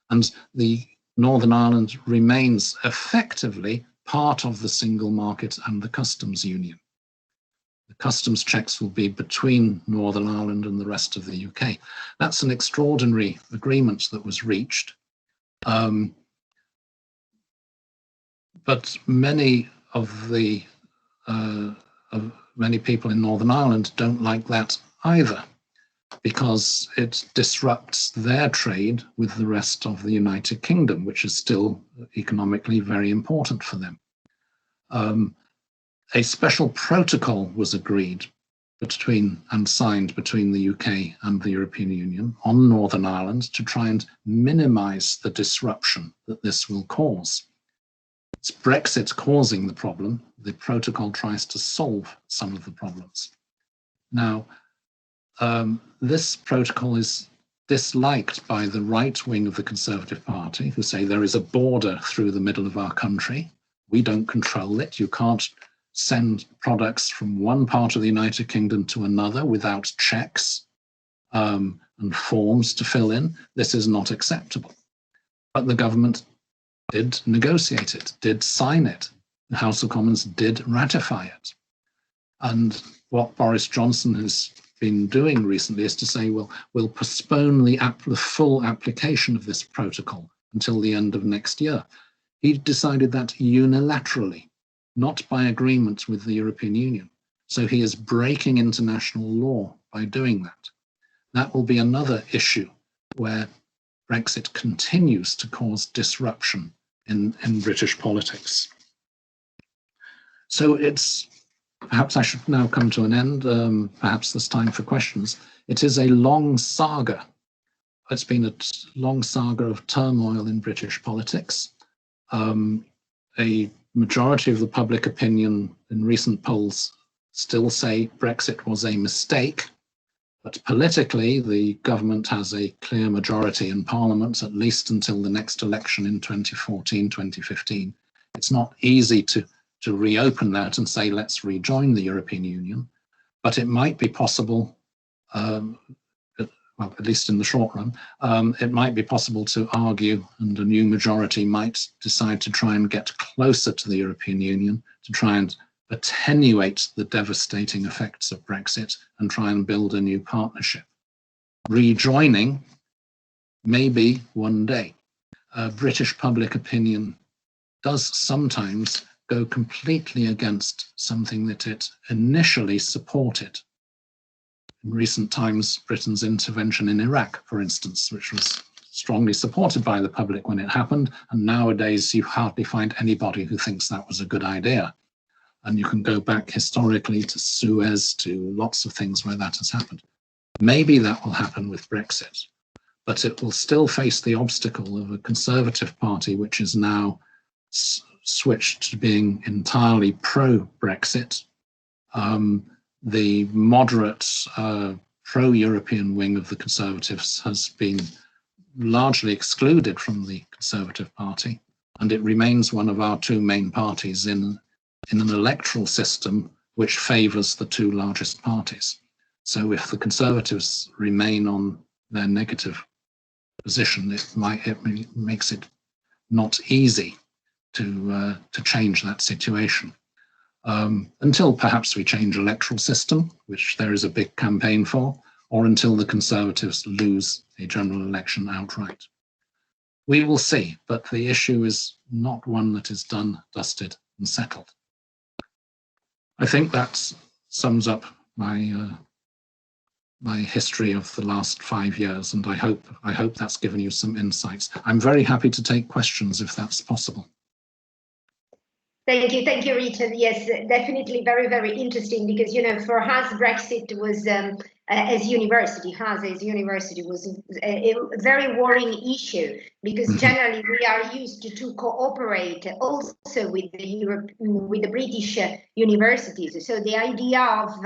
B: And the Northern Ireland remains effectively part of the single market and the customs union. The customs checks will be between Northern Ireland and the rest of the UK. That's an extraordinary agreement that was reached. But many of the many people in Northern Ireland don't like that either, because it disrupts their trade with the rest of the United Kingdom, which is still economically very important for them. A special protocol was agreed and signed between the UK and the European Union on Northern Ireland to try and minimize the disruption that this will cause. It's Brexit causing the problem. The protocol tries to solve some of the problems. Now, this protocol is disliked by the right wing of the Conservative Party, who say there is a border through the middle of our country. We don't control it. You can't send products from one part of the United Kingdom to another without checks and forms to fill in. This is not acceptable. But the government did negotiate it, did sign it. The House of Commons did ratify it. And what Boris Johnson has been doing recently is to say, well, we'll postpone the full application of this protocol until the end of next year. He decided that unilaterally. not by agreement with the European Union. So he is breaking international law by doing that. That will be another issue where Brexit continues to cause disruption in British politics. So it's, perhaps I should now come to an end. Perhaps there's time for questions. It is a long saga. It's been a long saga of turmoil in British politics. A majority of the public opinion in recent polls still say Brexit was a mistake, but politically the government has a clear majority in Parliament, at least until the next election in 2014, 2015. It's not easy to reopen that and say, let's rejoin the European Union, but it might be possible, well, at least in the short run, it might be possible to argue, and a new majority might decide to try and get closer to the European Union, to try and attenuate the devastating effects of Brexit and try and build a new partnership. Rejoining, maybe one day. British public opinion does sometimes go completely against something that it initially supported. In recent times, Britain's intervention in Iraq, for instance, which was strongly supported by the public when it happened, and nowadays you hardly find anybody who thinks that was a good idea. And you can go back historically to Suez, to lots of things where that has happened. Maybe that will happen with Brexit, but it will still face the obstacle of a Conservative Party, which is now switched to being entirely pro-Brexit. The moderate pro-European wing of the Conservatives has been largely excluded from the Conservative Party, and it remains one of our two main parties in an electoral system which favours the two largest parties. So if the Conservatives remain on their negative position, it makes it not easy to change that situation. Until perhaps we change electoral system, which there is a big campaign for, or until the Conservatives lose a general election outright. We will see, but the issue is not one that is done, dusted, and settled. I think that sums up my my history of the last 5 years, and I hope that's given you some insights. I'm very happy to take questions if that's possible.
A: Thank you, Richard. Yes, definitely very, very interesting, because, you know, for us, Brexit was, as university was a very worrying issue, because generally we are used to cooperate also with the British universities. So the idea of,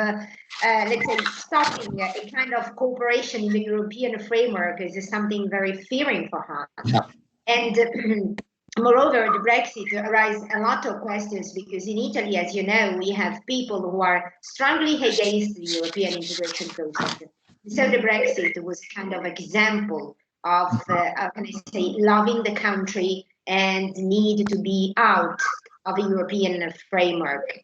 A: let's say, stopping a kind of cooperation in the European framework is something very fearing for us. Yeah. And moreover, the Brexit raises a lot of questions, because in Italy, as you know, we have people who are strongly against the European integration process. So the Brexit was a kind of example of, how can I say, loving the country and need to be out of a European framework.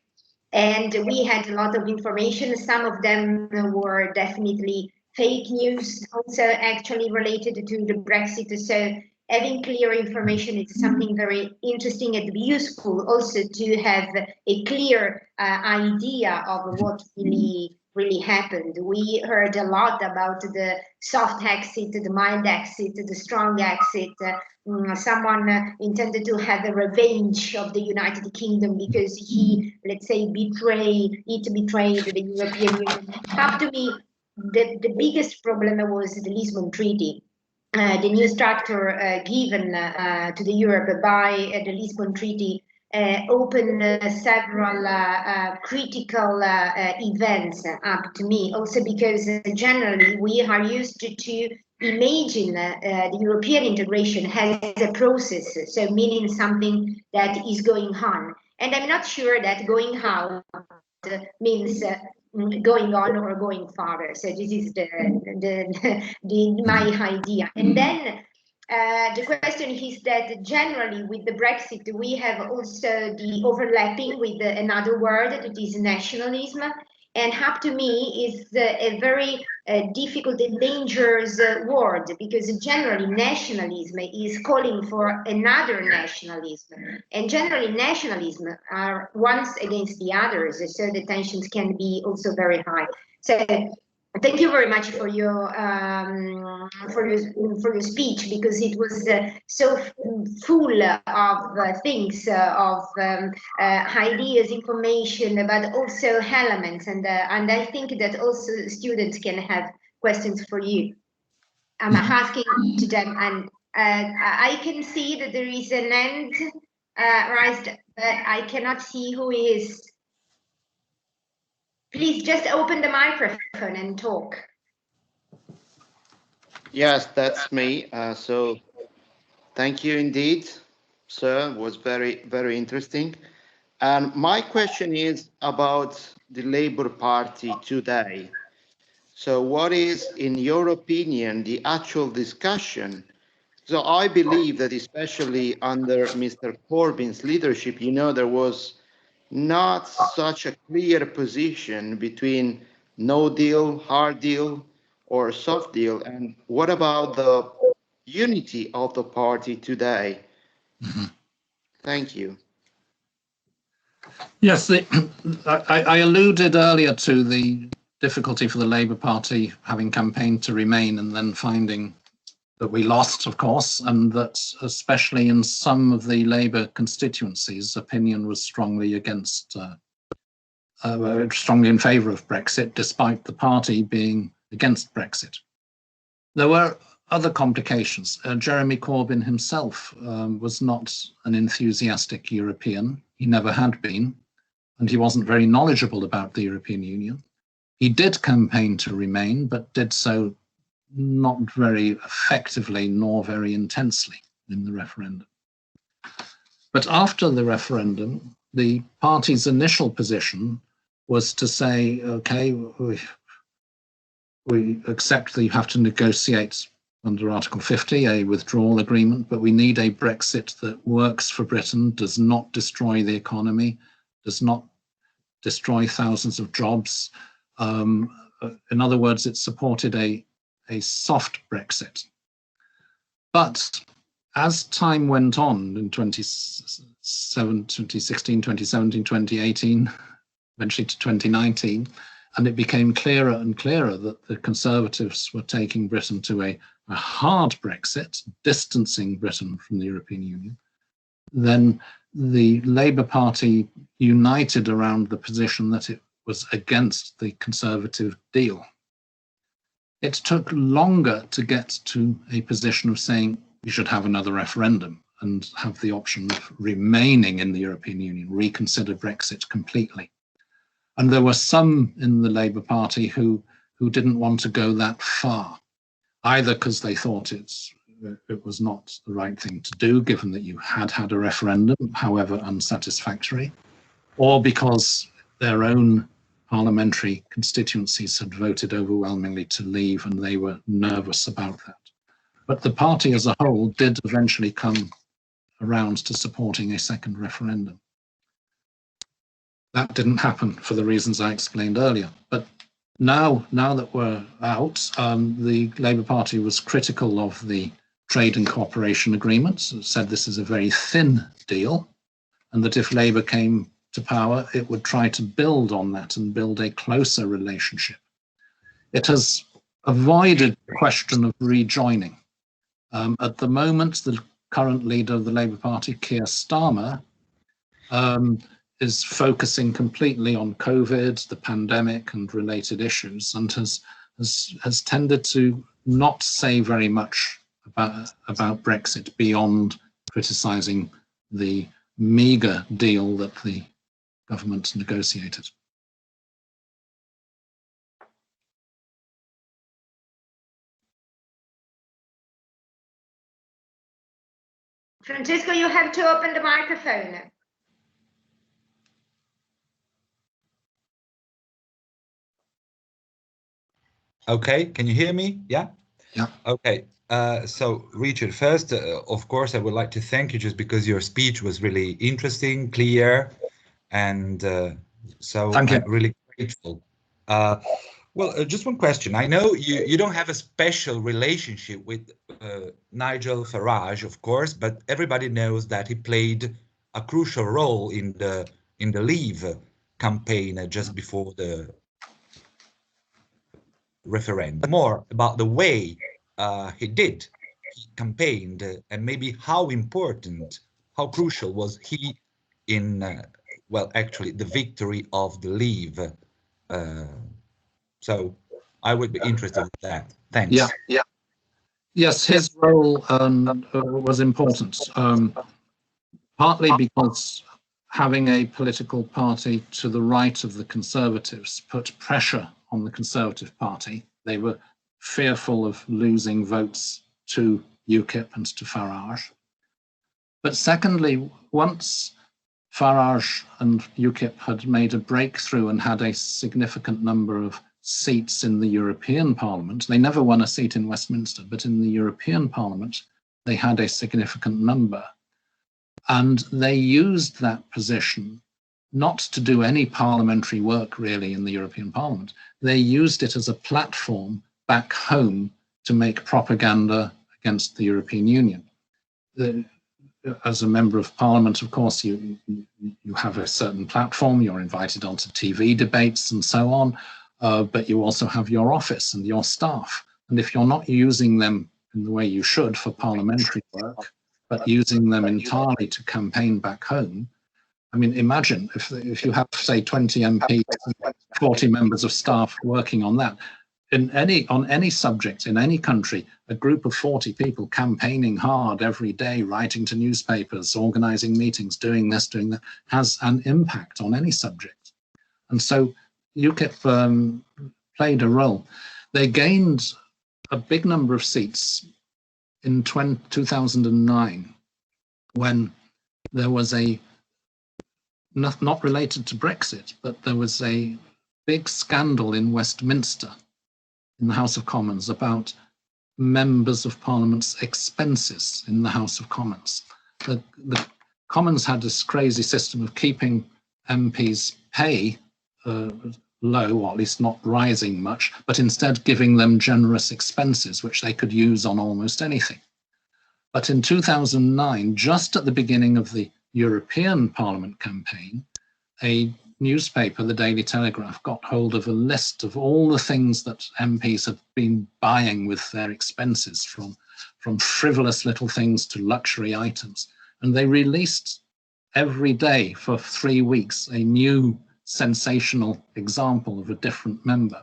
A: And we had a lot of information. Some of them were definitely fake news, also actually related to the Brexit. So having clear information is something very interesting and useful, also to have a clear idea of what really happened. We heard a lot about the soft exit, the mild exit, the strong exit. Someone intended to have a revenge of the United Kingdom because he, let's say, betrayed the European Union. Up to me, the biggest problem was the Lisbon Treaty. The new structure given to the Europe by the Lisbon Treaty opened several critical events up to me, also because generally we are used to imagine the European integration as a process, so meaning something that is going on. And I'm not sure that going out means going on or going farther. So this is my idea. And then the question is that generally with the Brexit, we have also the overlapping with another word that is nationalism. And hub to me is a very difficult and dangerous word, because generally nationalism is calling for another nationalism, and generally nationalism are ones against the others, so the tensions can be also very high. So thank you very much for your speech, because it was so full of things, of ideas, information, but also elements, and I think that also students can have questions for you. I'm asking to them, and I can see that there is an hand raised, but I cannot see who is. Please just open the microphone and talk.
C: Yes, that's me. So thank you indeed, sir. It was very, very interesting. And my question is about the Labour Party today. So what is, in your opinion, the actual discussion? So I believe that especially under Mr. Corbyn's leadership, you know, there was not such a clear position between no deal, hard deal, or soft deal. And what about the unity of the party today? Thank you.
B: Yes, I alluded earlier to the difficulty for the Labour Party having campaigned to remain and then finding that we lost, of course, and that especially in some of the Labour constituencies, opinion was strongly against, strongly in favour of Brexit, despite the party being against Brexit. There were other complications. Jeremy Corbyn himself was not an enthusiastic European. He never had been, and he wasn't very knowledgeable about the European Union. He did campaign to remain, but did so not very effectively nor very intensely in the referendum. But after the referendum, the party's initial position was to say, okay, we accept that you have to negotiate under Article 50, a withdrawal agreement, but we need a Brexit that works for Britain, does not destroy the economy, does not destroy thousands of jobs. In other words, it supported a soft Brexit. But as time went on in 2016, 2017, 2018, eventually to 2019, and it became clearer and clearer that the Conservatives were taking Britain to a hard Brexit, distancing Britain from the European Union, then the Labour Party united around the position that it was against the Conservative deal. It took longer to get to a position of saying we should have another referendum and have the option of remaining in the European Union, reconsider Brexit completely. And there were some in the Labour Party who didn't want to go that far, either because they thought it was not the right thing to do, given that you had a referendum, however unsatisfactory, or because their own parliamentary constituencies had voted overwhelmingly to leave and they were nervous about that. But the party as a whole did eventually come around to supporting a second referendum. That didn't happen for the reasons I explained earlier. But now that we're out, the Labour Party was critical of the trade and cooperation agreements, said this is a very thin deal, and that if Labour came to power, it would try to build on that and build a closer relationship. It has avoided the question of rejoining. At the moment, the current leader of the Labour Party, Keir Starmer, is focusing completely on COVID, the pandemic and related issues, and has tended to not say very much about Brexit beyond criticising the meagre deal that the government negotiated.
A: Francesco, you have to open the microphone.
D: Okay, can you hear me? Yeah?
B: Yeah.
D: Okay, so Richard, first, of course, I would like to thank you just because your speech was really interesting, clear, and so I'm really grateful. Well, just one question. I know you don't have a special relationship with Nigel Farage, of course, but everybody knows that he played a crucial role in the Leave campaign just before the referendum. More about the way he campaigned, and maybe how important, how crucial was he in, well, actually the victory of the Leave. So I would be interested in that. Thanks.
B: Yeah. Yes, his role was important, partly because having a political party to the right of the Conservatives put pressure on the Conservative Party. They were fearful of losing votes to UKIP and to Farage. But secondly, once Farage and UKIP had made a breakthrough and had a significant number of seats in the European Parliament, they never won a seat in Westminster, but in the European Parliament, they had a significant number. And they used that position not to do any parliamentary work really in the European Parliament. They used it as a platform back home to make propaganda against the European Union. As a member of Parliament, of course, you have a certain platform, you're invited onto TV debates and so on, but you also have your office and your staff. And if you're not using them in the way you should for parliamentary work, but using them entirely to campaign back home, I mean, imagine if you have, say, 20 MPs, 40 members of staff working on that, on any subject in any country, a group of 40 people campaigning hard every day, writing to newspapers, organizing meetings, doing this, doing that, has an impact on any subject. And so UKIP played a role. They gained a big number of seats in 2009, when there was not related to Brexit, but there was a big scandal in Westminster, in the House of Commons, about members of Parliament's expenses in the House of Commons. The Commons had this crazy system of keeping MPs' pay low, or at least not rising much, but instead giving them generous expenses, which they could use on almost anything. But in 2009, just at the beginning of the European Parliament campaign, a newspaper, the Daily Telegraph, got hold of a list of all the things that MPs had been buying with their expenses, from frivolous little things to luxury items. And they released every day for 3 weeks a new sensational example of a different member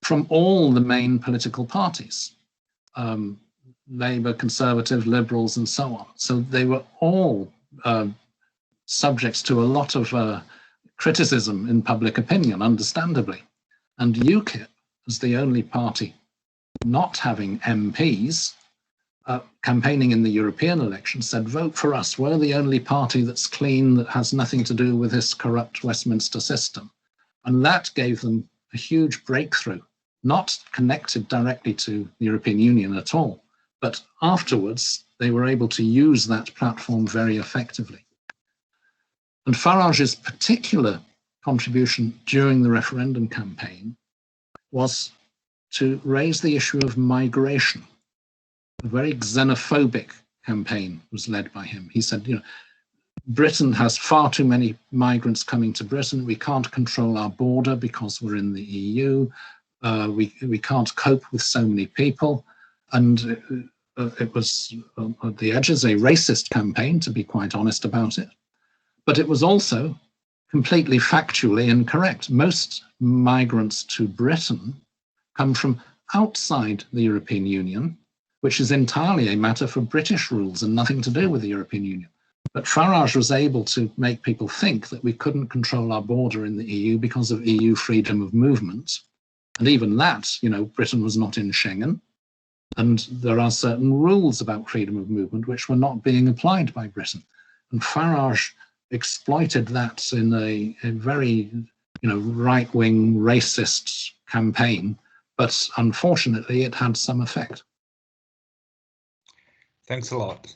B: from all the main political parties, Labour, Conservative, Liberals, and so on. So they were all subject to a lot of criticism in public opinion, understandably. And UKIP, as the only party not having MPs, campaigning in the European election, said, vote for us. We're the only party that's clean, that has nothing to do with this corrupt Westminster system. And that gave them a huge breakthrough, not connected directly to the European Union at all. But afterwards, they were able to use that platform very effectively. And Farage's particular contribution during the referendum campaign was to raise the issue of migration. A very xenophobic campaign was led by him. He said, Britain has far too many migrants coming to Britain. We can't control our border because we're in the EU. We can't cope with so many people. And it was, at the edges, a racist campaign, to be quite honest about it. But it was also completely factually incorrect. Most migrants to Britain come from outside the European Union, which is entirely a matter for British rules and nothing to do with the European Union. But Farage was able to make people think that we couldn't control our border in the EU because of EU freedom of movement. And even that, Britain was not in Schengen. And there are certain rules about freedom of movement which were not being applied by Britain. And Farage exploited that in a very, right-wing racist campaign. But unfortunately, it had some effect.
D: Thanks a lot.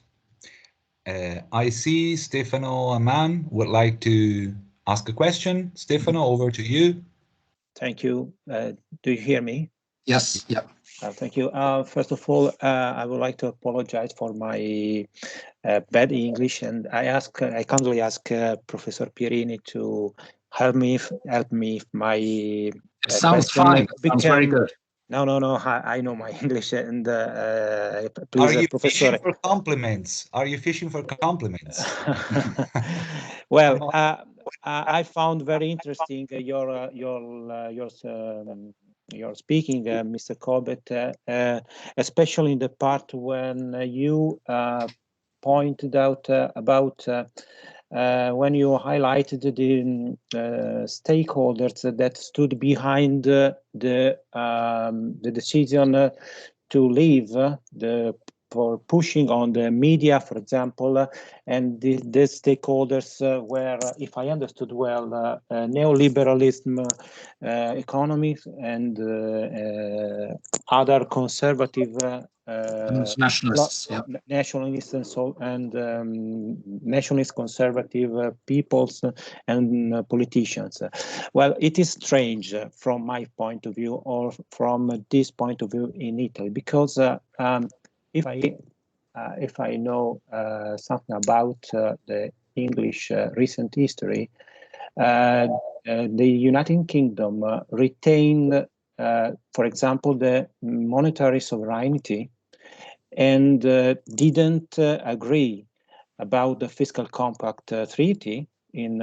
D: I see Stefano Aman would like to ask a question. Stefano, over to you.
E: Thank you. Do you hear me?
B: Yes, yeah.
E: Thank you. First of all, I would like to apologize for my bad English, and I kindly ask Professor Pierini to help me if my
B: It sounds fine. It sounds very good.
E: No. I know my English, and please,
D: Are you
E: Professor.
D: fishing for compliments? Are you fishing for compliments?
E: Well, I found very interesting your speaking, Mr. Corbett, especially in the part when you pointed out about when you highlighted the stakeholders that stood behind the decision to leave, for pushing on the media, for example, and the stakeholders were, if I understood well, neoliberalism, economies, and other conservative
B: nationalists, yeah.
E: Nationalists and nationalist conservative peoples and politicians. Well, it is strange from my point of view, or from this point of view in Italy, because if I know something about the English recent history, the United Kingdom retained, for example, the monetary sovereignty, and didn't agree about the fiscal compact treaty in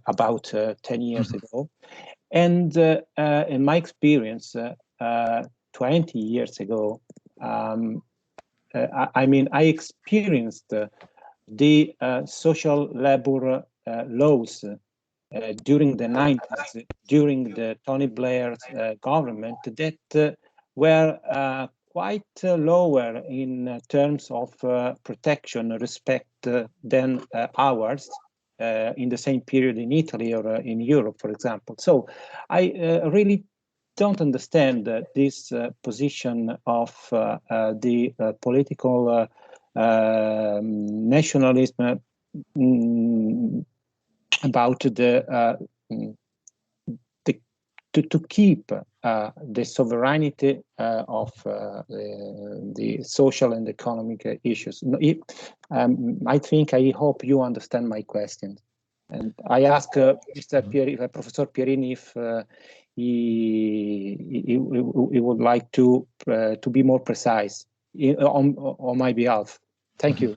E: about 10 years ago. And in my experience, 20 years ago, I experienced the social labor laws during the 90s, during the Tony Blair's government, that were quite lower in terms of protection, respect than ours in the same period in Italy or in Europe, for example. So I really don't understand this position of the political nationalism about to keep the sovereignty of the social and economic issues. I hope you understand my question. And I ask Professor Pierini if he would like to be more precise on my behalf. Thank you.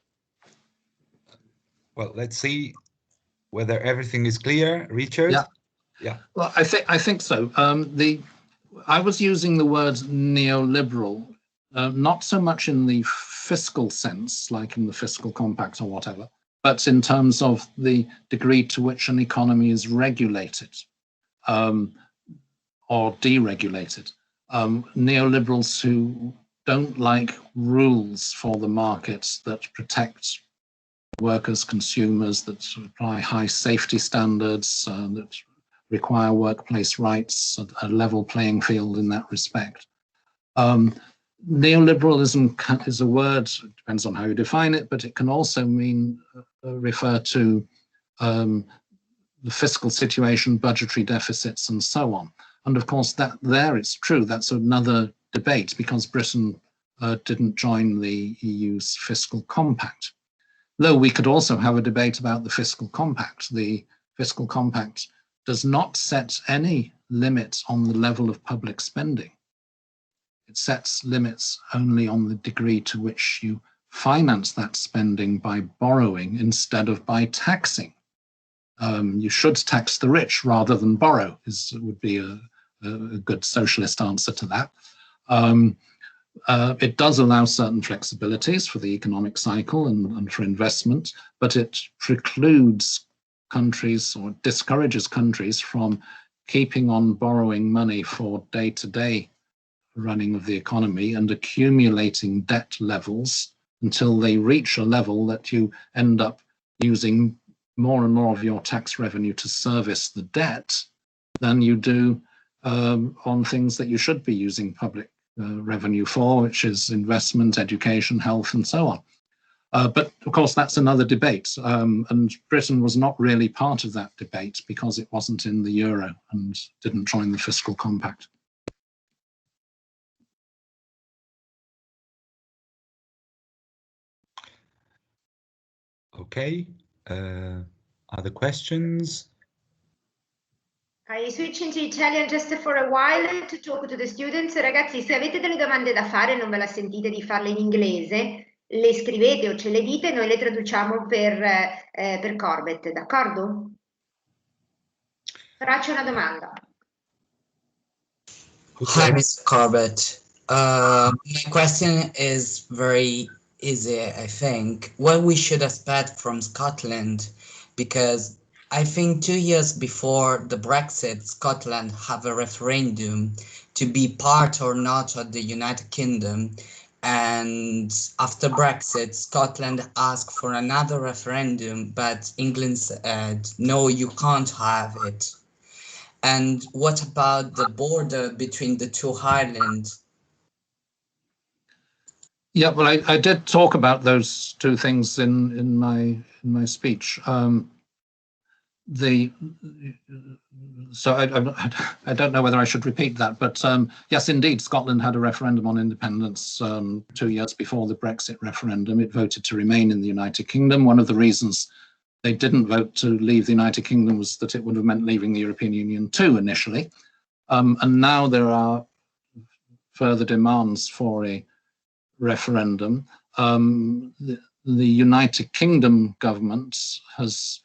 D: Well, let's see whether everything is clear, Richard.
B: Yeah. Well, I think so. I was using the word neoliberal, not so much in the fiscal sense, like in the fiscal compact or whatever, but in terms of the degree to which an economy is regulated or deregulated. Neoliberals who don't like rules for the markets that protect workers, consumers, that apply high safety standards, that require workplace rights, a level playing field in that respect. Neoliberalism is a word, it depends on how you define it, but it can also mean refer to the fiscal situation, budgetary deficits, and so on. And of course, it's true, that's another debate, because Britain didn't join the EU's fiscal compact. Though we could also have a debate about the fiscal compact. The fiscal compact does not set any limits on the level of public spending. It sets limits only on the degree to which you finance that spending by borrowing instead of by taxing. You should tax the rich rather than borrow, would be a good socialist answer to that. It does allow certain flexibilities for the economic cycle and for investment, but it precludes countries or discourages countries from keeping on borrowing money for day-to-day running of the economy and accumulating debt levels until they reach a level that you end up using more and more of your tax revenue to service the debt than you do on things that you should be using public revenue for, which is investment, education, health, and so But of course, that's another debate. And Britain was not really part of that debate because it wasn't in the euro and didn't join the fiscal compact.
D: Okay. Other questions?
A: I switch into Italian just for a while to talk to the students. Ragazzi, se avete delle domande da fare, non ve la sentite di farle in inglese, le scrivete o ce le dite e noi le traduciamo per Corbett, d'accordo? Faccio una domanda.
F: Hi, Mr. Corbett. My question is very easy, I think. What we should expect from Scotland, because I think 2 years before the Brexit, Scotland have a referendum to be part or not of the United Kingdom. And after Brexit, Scotland asked for another referendum, but England said, no, you can't have it. And what about the border between the two islands?
B: Yeah, well, I did talk about those two things in my speech. So I don't know whether I should repeat that, but yes, indeed, Scotland had a referendum on independence 2 years before the Brexit referendum. It voted to remain in the United Kingdom. One of the reasons they didn't vote to leave the United Kingdom was that it would have meant leaving the European Union too initially. And now there are further demands for a referendum. The United Kingdom government has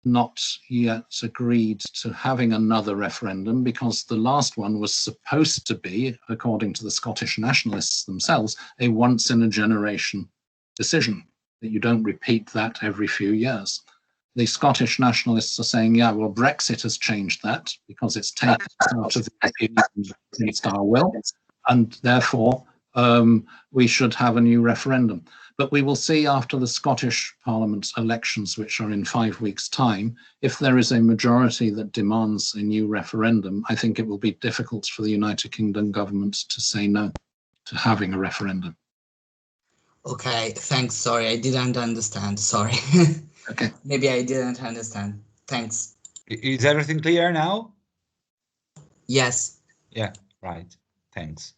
B: not yet agreed to having another referendum because the last one was supposed to be, according to the Scottish nationalists themselves, a once-in-a-generation decision, that you don't repeat that every few years. The Scottish nationalists are saying, yeah, well, Brexit has changed that because it's taken us out of the European Union against our will, and therefore we should have a new referendum. But we will see after the Scottish Parliament elections, which are in 5 weeks' time, if there is a majority that demands a new referendum, I think it will be difficult for the United Kingdom government to say no to having a referendum.
F: Okay, thanks. Sorry, I didn't understand. Sorry.
B: Okay.
F: Maybe I didn't understand. Thanks.
D: Is everything clear now?
F: Yes.
D: Yeah, right. Thanks.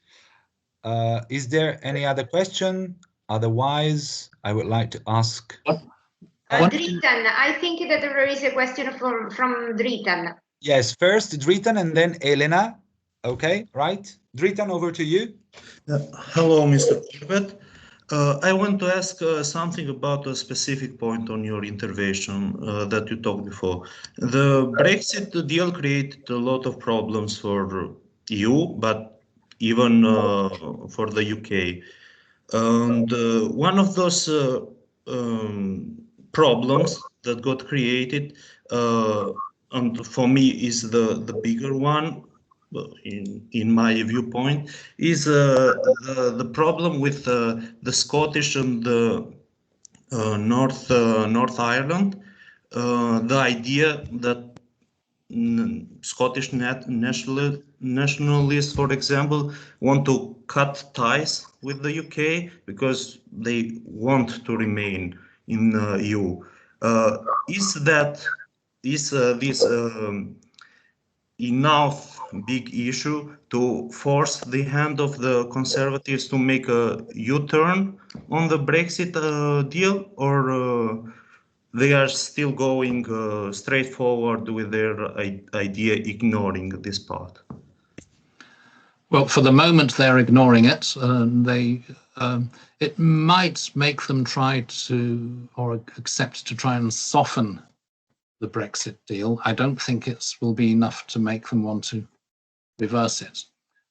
D: Is there any other question? Otherwise, I would like to ask.
A: Dritan, I think that there is a question from Dritan.
D: Yes, first Dritan and then Elena. Okay, right. Dritan, over to you.
G: Hello, Mr. Corbett. I want to ask something about a specific point on your intervention that you talked before. The Brexit deal created a lot of problems for EU, but even for the UK. And one of those problems that got created, and for me is the bigger one, in my viewpoint, is the problem with the Scottish and the North Ireland. The idea that Scottish nationalists, for example, want to cut ties with the UK because they want to remain in EU. Is this enough big issue to force the hand of the Conservatives to make a U-turn on the Brexit deal, or they are still going straight forward with their idea, ignoring this part?
B: Well, for the moment, they're ignoring it. It might make them try to, or accept to try and soften the Brexit deal. I don't think it will be enough to make them want to reverse it.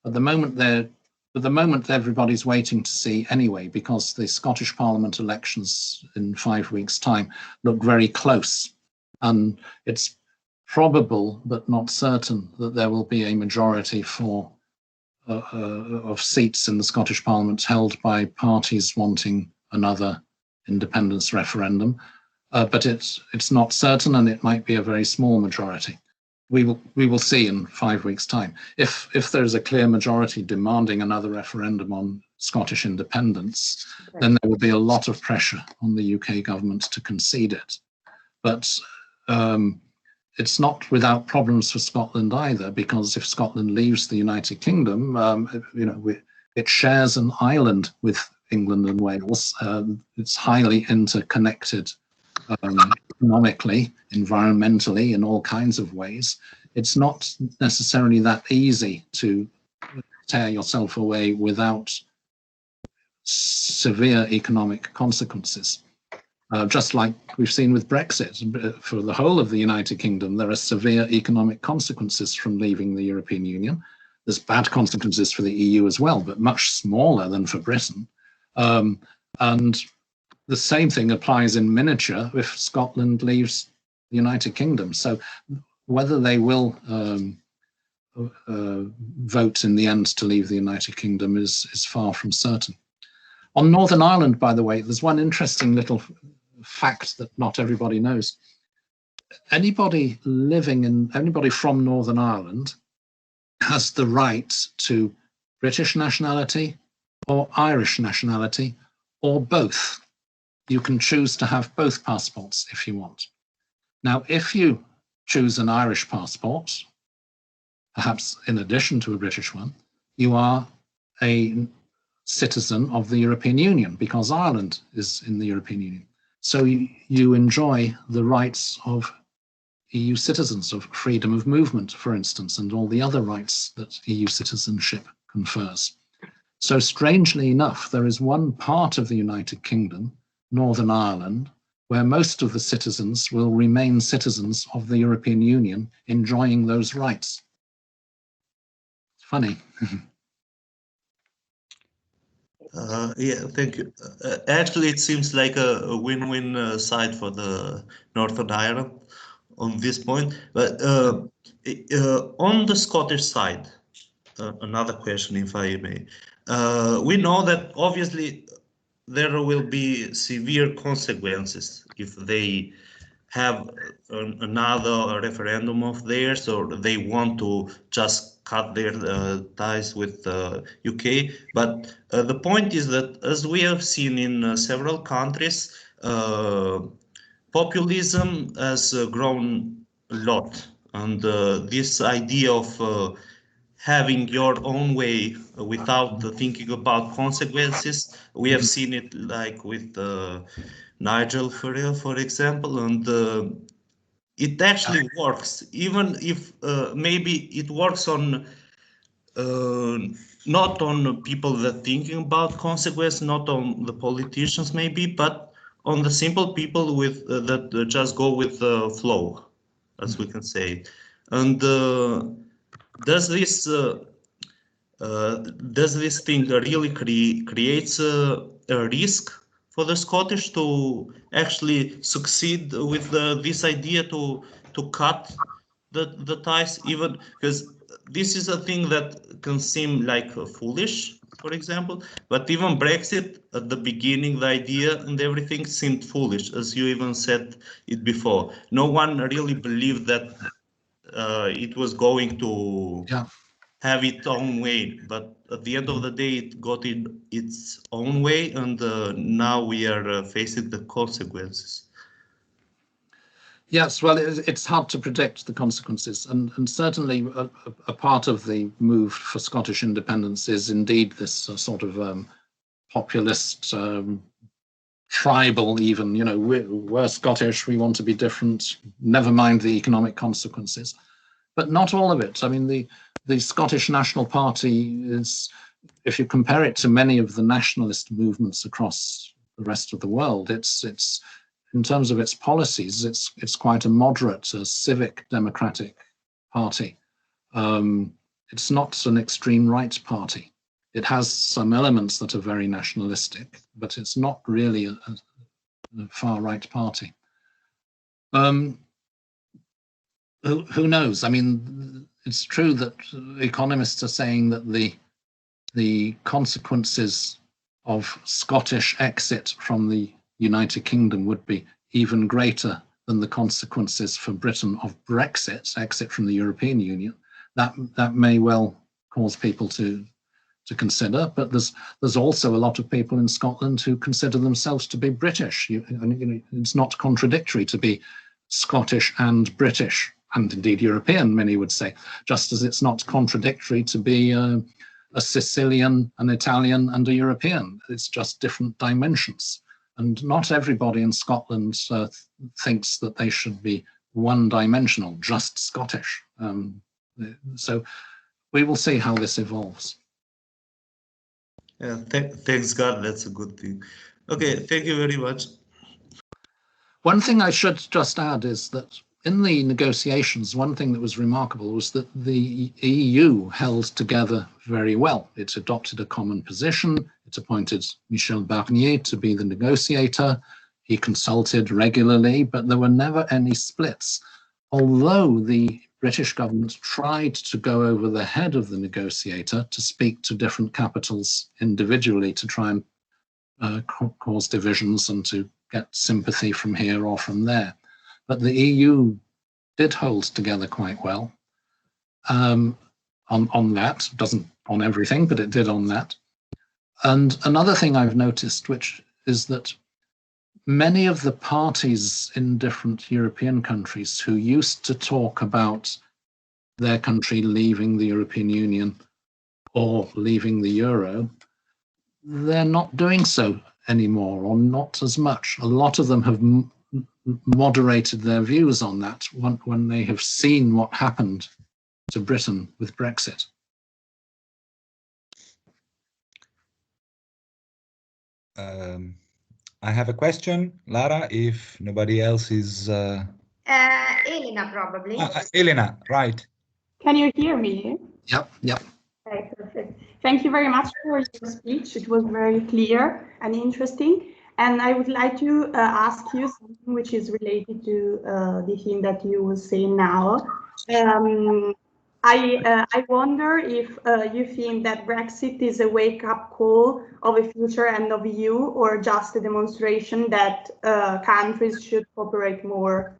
B: At the moment, everybody's waiting to see anyway, because the Scottish Parliament elections in 5 weeks' time look very close, and it's probable but not certain that there will be a majority for of seats in the Scottish Parliament held by parties wanting another independence referendum. But it's not certain, and it might be a very small majority. We will see in 5 weeks' time. If there is a clear majority demanding another referendum on Scottish independence, then there would be a lot of pressure on the UK government to concede it. But it's not without problems for Scotland either, because if Scotland leaves the United Kingdom, it shares an island with England and Wales. It's highly interconnected economically, environmentally, in all kinds of ways. It's not necessarily that easy to tear yourself away without severe economic consequences. Just like we've seen with Brexit, for the whole of the United Kingdom, there are severe economic consequences from leaving the European Union. There's bad consequences for the EU as well, but much smaller than for Britain. And the same thing applies in miniature if Scotland leaves the United Kingdom. So whether they will vote in the end to leave the United Kingdom is far from certain. On Northern Ireland, by the way, there's one interesting little fact that not everybody knows. Anybody from Northern Ireland has the right to British nationality or Irish nationality or both. You can choose to have both passports if you want. Now, if you choose an Irish passport, perhaps in addition to a British one, you are a citizen of the European Union because Ireland is in the European Union. So you enjoy the rights of EU citizens, of freedom of movement, for instance, and all the other rights that EU citizenship confers. So strangely enough, there is one part of the United Kingdom, Northern Ireland, where most of the citizens will remain citizens of the European Union, enjoying those rights. It's funny.
G: Yeah, thank you. Actually, it seems like a win-win side for the Northern Ireland on this point. But on the Scottish side, another question, if I may. We know that obviously there will be severe consequences if they have another referendum of theirs, or they want to just cut their ties with the UK. But the point is that, as we have seen in several countries, populism has grown a lot. And this idea of having your own way without thinking about consequences, we have seen it like with Nigel Farage, for example, and it actually works, even if maybe it works on not on people that thinking about consequence, not on the politicians maybe, but on the simple people with that just go with the flow, as we can say. And does this thing really creates a risk for the Scottish to actually succeed with this idea to cut the ties, even because this is a thing that can seem like foolish, for example, but even Brexit at the beginning, the idea and everything seemed foolish, as you even said it before. No one really believed that it was going to have its own way, but at the end of the day, it got its own way, and now we are facing the consequences.
B: Yes, well, it's hard to predict the consequences, and certainly a part of the move for Scottish independence is indeed this sort of populist, tribal even, we're Scottish, we want to be different, never mind the economic consequences. But not all of it. I mean, the Scottish National Party is, if you compare it to many of the nationalist movements across the rest of the world, it's in terms of its policies, it's quite a moderate, civic democratic party. It's not an extreme right party. It has some elements that are very nationalistic, but it's not really a far right party. Who knows? I mean, it's true that economists are saying that the consequences of Scottish exit from the United Kingdom would be even greater than the consequences for Britain of Brexit, exit from the European Union. That may well cause people to to consider, but there's also a lot of people in Scotland who consider themselves to be British. It's not contradictory to be Scottish and British, and indeed European, many would say, just as it's not contradictory to be a Sicilian, an Italian, and a European. It's just different dimensions. And not everybody in Scotland thinks that they should be one-dimensional, just Scottish. So we will see how this evolves.
G: Yeah, thanks God, that's a good thing. Okay, thank you very much.
B: One thing I should just add is that in the negotiations, one thing that was remarkable was that the EU held together very well. It adopted a common position. It appointed Michel Barnier to be the negotiator. He consulted regularly, but there were never any splits. Although the British government tried to go over the head of the negotiator to speak to different capitals individually to try and cause divisions and to get sympathy from here or from there. But the EU did hold together quite well on that. Doesn't on everything, but it did on that. And another thing I've noticed, which is that many of the parties in different European countries who used to talk about their country leaving the European Union or leaving the euro, they're not doing so anymore, or not as much. A lot of them have moderated their views on that when they have seen what happened to Britain with Brexit.
D: I have a question, Lara, if nobody else is...
A: Elena, probably.
D: Elena, right.
H: Can you hear me?
B: Yep.
H: Okay, perfect. Thank you very much for your speech. It was very clear and interesting. And I would like to ask you something which is related to the thing that you were saying now. I wonder if you think that Brexit is a wake-up call of a future end of EU, or just a demonstration that countries should cooperate more.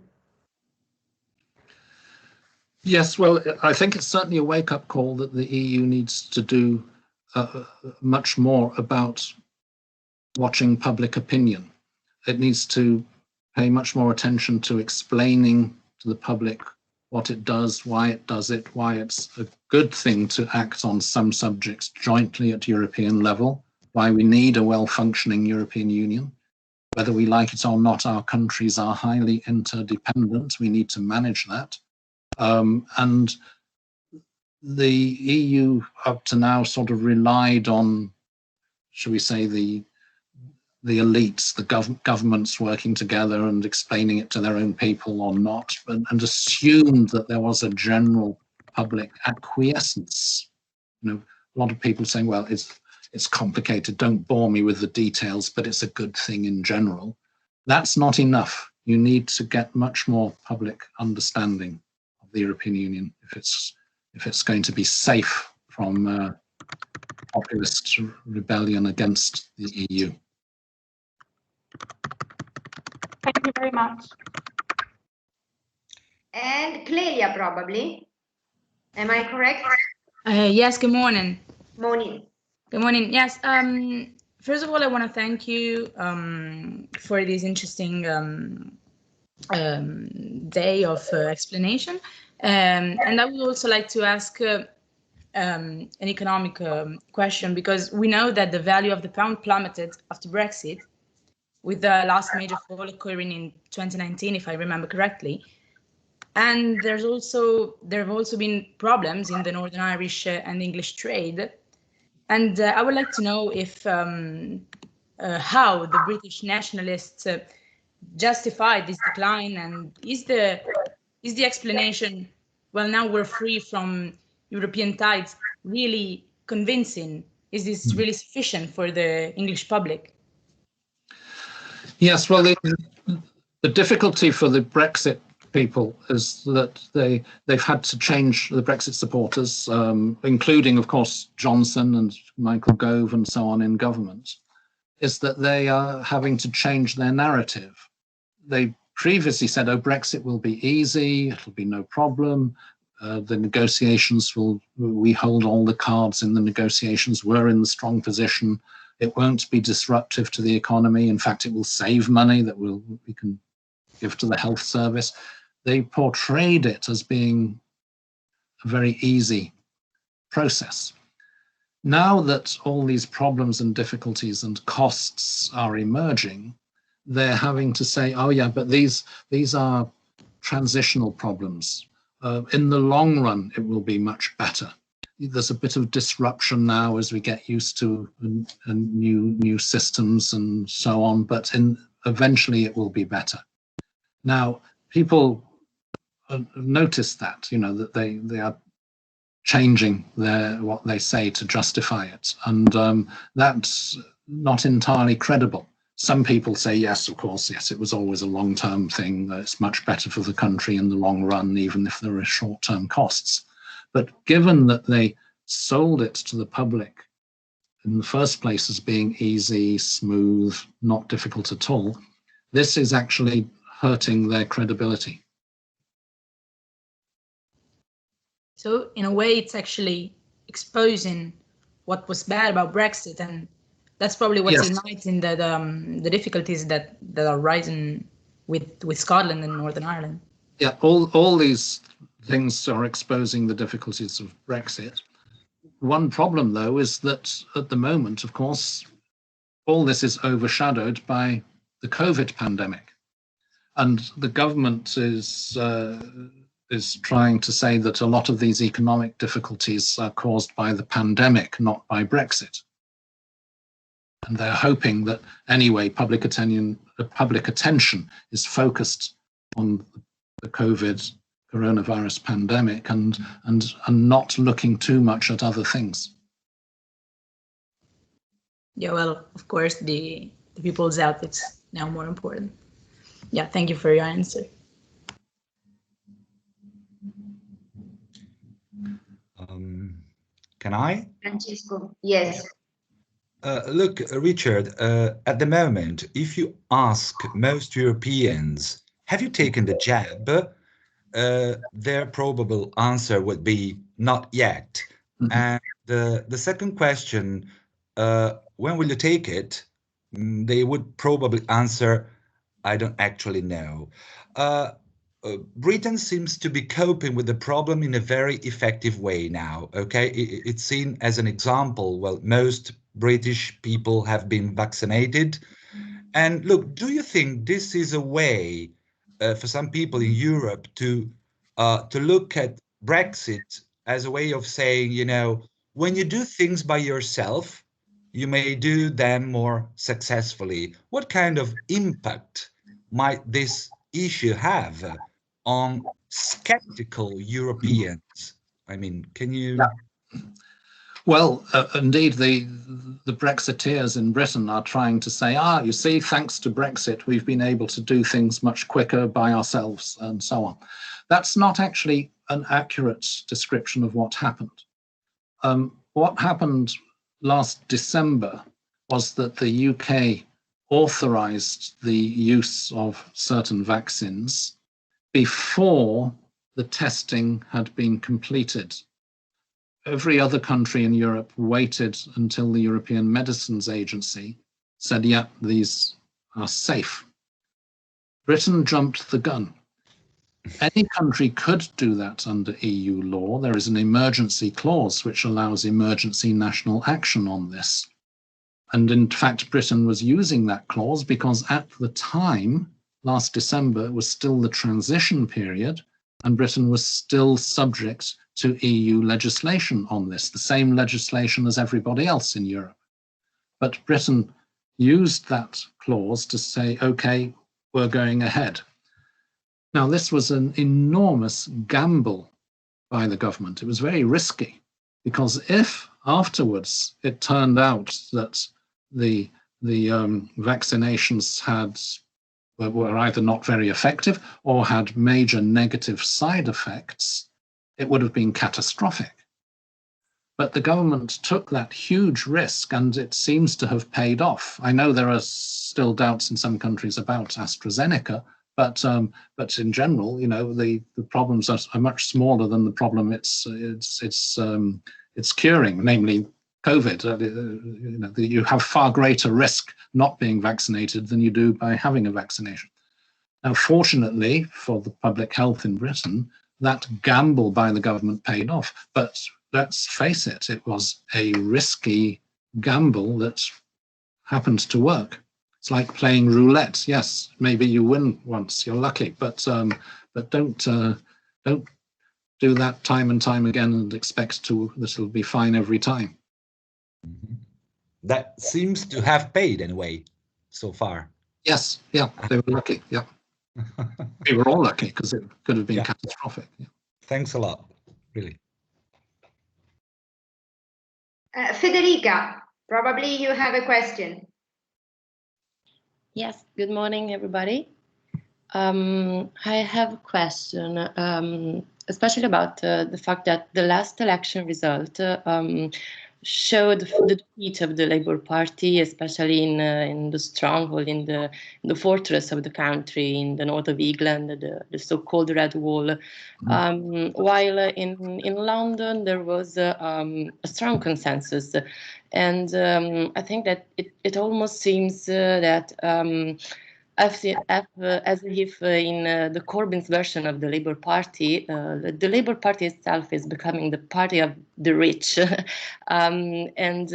B: Yes, well, I think it's certainly a wake-up call that the EU needs to do much more about watching public opinion. It needs to pay much more attention to explaining to the public what it does, why it's a good thing to act on some subjects jointly at European level, why we need a well-functioning European Union. Whether we like it or not, our countries are highly interdependent. We need to manage that. And the EU up to now sort of relied on, shall we say, the elites, the governments working together and explaining it to their own people or not, and assumed that there was a general public acquiescence. You know, a lot of people saying, well, it's complicated, don't bore me with the details, but it's a good thing in general. That's not enough. You need to get much more public understanding of the European Union if it's going to be safe from populist rebellion against the EU.
H: Thank you very much.
A: And Clelia, probably. Am I correct?
I: Yes, good morning.
A: Morning.
I: Good morning. Yes. First of all, I want to thank you for this interesting day of explanation. And I would also like to ask an economic question, because we know that the value of the pound plummeted after Brexit, with the last major fall occurring in 2019, if I remember correctly. And there have also been problems in the Northern Irish and English trade. And I would like to know if how the British nationalists justified this decline, and is the explanation, well, now we're free from European ties, really convincing? Is this really sufficient for the English public?
B: Yes, well, the difficulty for the Brexit people is that they've had to change, the Brexit supporters, including, of course, Johnson and Michael Gove and so on in government, is that they are having to change their narrative. They previously said, oh, Brexit will be easy, it'll be no problem. The negotiations we hold all the cards in the negotiations. We're in the strong position. It won't be disruptive to the economy. In fact, it will save money that we can give to the health service. They portrayed it as being a very easy process. Now that all these problems and difficulties and costs are emerging, they're having to say, oh yeah, but these are transitional problems. In the long run, it will be much better. There's a bit of disruption now as we get used to new systems and so on, but eventually it will be better. Now, people notice that, that they are changing what they say to justify it, and that's not entirely credible. Some people say, yes, of course, yes, it was always a long-term thing. It's much better for the country in the long run, even if there are short-term costs. But given that they sold it to the public in the first place as being easy, smooth, not difficult at all, this is actually hurting their credibility.
I: So in a way, it's actually exposing what was bad about Brexit, and that's probably what's igniting the difficulties that are rising with Scotland and Northern Ireland.
B: Yeah, all these things are exposing the difficulties of Brexit. One problem, though, is that at the moment, of course, all this is overshadowed by the COVID pandemic, and the government is trying to say that a lot of these economic difficulties are caused by the pandemic, not by Brexit. And they're hoping that anyway, public attention is focused on the coronavirus pandemic and not looking too much at other things.
I: Yeah, well, of course, the people's health is now more important. Yeah, thank you for your answer.
D: Can I?
A: Francesco, yes.
D: Look, Richard, at the moment, if you ask most Europeans, have you taken the jab? Their probable answer would be not yet. Mm-hmm. And the second question, when will you take it? They would probably answer, I don't actually know. Britain seems to be coping with the problem in a very effective way now, okay? It's seen as an example. Well, most British people have been vaccinated. And look, do you think this is a way for some people in Europe to look at Brexit as a way of saying, when you do things by yourself, you may do them more successfully? What kind of impact might this issue have on skeptical Europeans? I mean, can you...
B: Well, indeed, the Brexiteers in Britain are trying to say, you see, thanks to Brexit, we've been able to do things much quicker by ourselves and so on. That's not actually an accurate description of what happened. What happened last December was that the UK authorized the use of certain vaccines before the testing had been completed. Every other country in Europe waited until the European Medicines Agency said, yeah, these are safe. Britain jumped the gun. Any country could do that under EU law. There is an emergency clause which allows emergency national action on this. And in fact, Britain was using that clause because at the time, last December, it was still the transition period, and Britain was still subject to EU legislation on this, the same legislation as everybody else in Europe. But Britain used that clause to say, okay, we're going ahead. Now, this was an enormous gamble by the government. It was very risky, because if afterwards it turned out that the vaccinations were either not very effective or had major negative side effects, it would have been catastrophic. But the government took that huge risk, and it seems to have paid off. I know there are still doubts in some countries about AstraZeneca, But in general, you know, the problems are much smaller than the problem it's curing, namely COVID. You know, you have far greater risk not being vaccinated than you do by having a vaccination. Now, fortunately for the public health in Britain, that gamble by the government paid off. But let's face it, it was a risky gamble that happened to work. It's like playing roulette. Yes, maybe you win once, you're lucky, but don't do that time and time again and expect that it'll be fine every time.
D: That seems to have paid anyway, so far.
B: Yes, yeah, they were lucky, yeah. We were all lucky because it could have been catastrophic. Yeah.
D: Thanks a lot, really.
A: Federica, probably you have a question.
J: Yes, good morning, everybody. I have a question, especially about the fact that the last election result showed the defeat of the Labour Party, especially in the stronghold, in the fortress of the country, in the north of England, the so-called Red Wall. While in London there was a strong consensus, and I think that it almost seems that as if in the Corbyn's version of the Labour Party, the Labour Party itself is becoming the party of the rich, and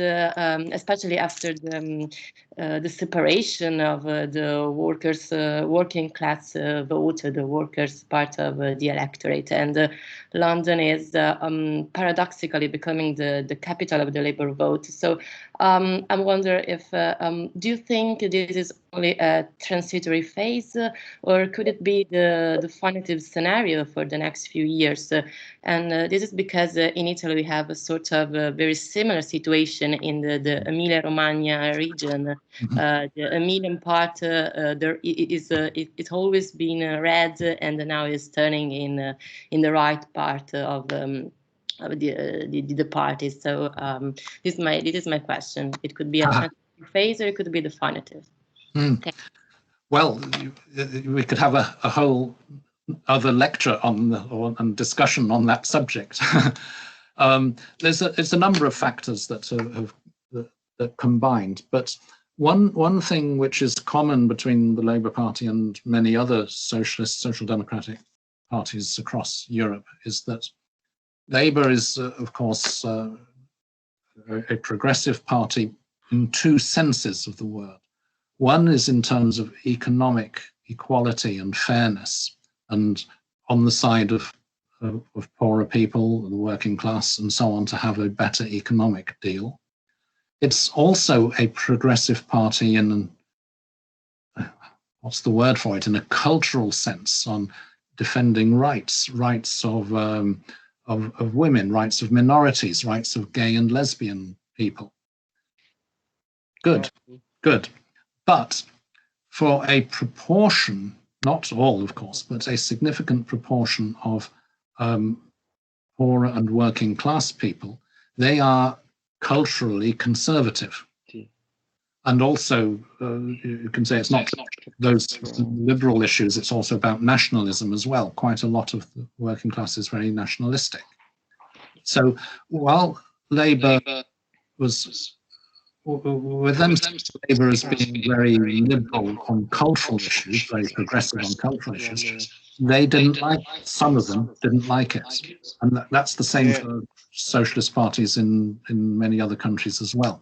J: especially after the separation of the workers, working class vote, the workers part of the electorate, and London is paradoxically becoming the capital of the Labour vote. So I wonder if do you think this is only a transitory phase, or could it be the definitive scenario for the next few years? And this is because in Italy we have a sort of very similar situation in the Emilia-Romagna region. The Emilian part it's always been red, and now is turning in the right part of the party. So this is my question. It could be a transitory phase, or it could be definitive.
B: Well, we could have a whole other lecture on discussion on that subject. There's a number of factors that combined, but one thing which is common between the Labour Party and many other socialist, social democratic parties across Europe is that Labour is, of course, a progressive party in two senses of the word. One is in terms of economic equality and fairness, and on the side of poorer people, the working class, and so on, to have a better economic deal. It's also a progressive party in what's the word for it? In a cultural sense, on defending rights of women, rights of minorities, rights of gay and lesbian people. Good. But for a proportion, not all, of course, but a significant proportion of poorer and working class people, they are culturally conservative. And also, you can say it's not those liberal issues, it's also about nationalism as well. Quite a lot of the working class is very nationalistic. So while Labour was, with them, Labour as being very liberal on cultural issues, very progressive on cultural issues, they didn't like, some of them didn't like it. And that's the same for socialist parties in many other countries as well.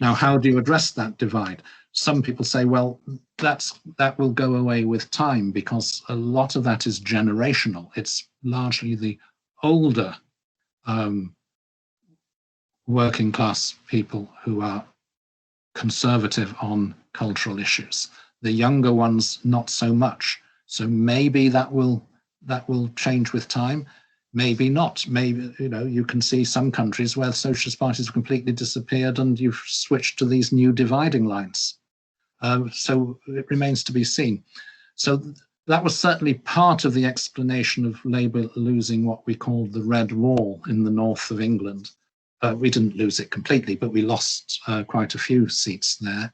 B: Now, how do you address that divide? Some people say, well, that will go away with time, because a lot of that is generational. It's largely the older working class people who are conservative on cultural issues. The younger ones, not so much. So maybe that will change with time. Maybe not. Maybe, you know, you can see some countries where socialist parties have completely disappeared and you've switched to these new dividing lines. So it remains to be seen. So that was certainly part of the explanation of Labour losing what we called the Red Wall in the north of England. We didn't lose it completely, but we lost quite a few seats there.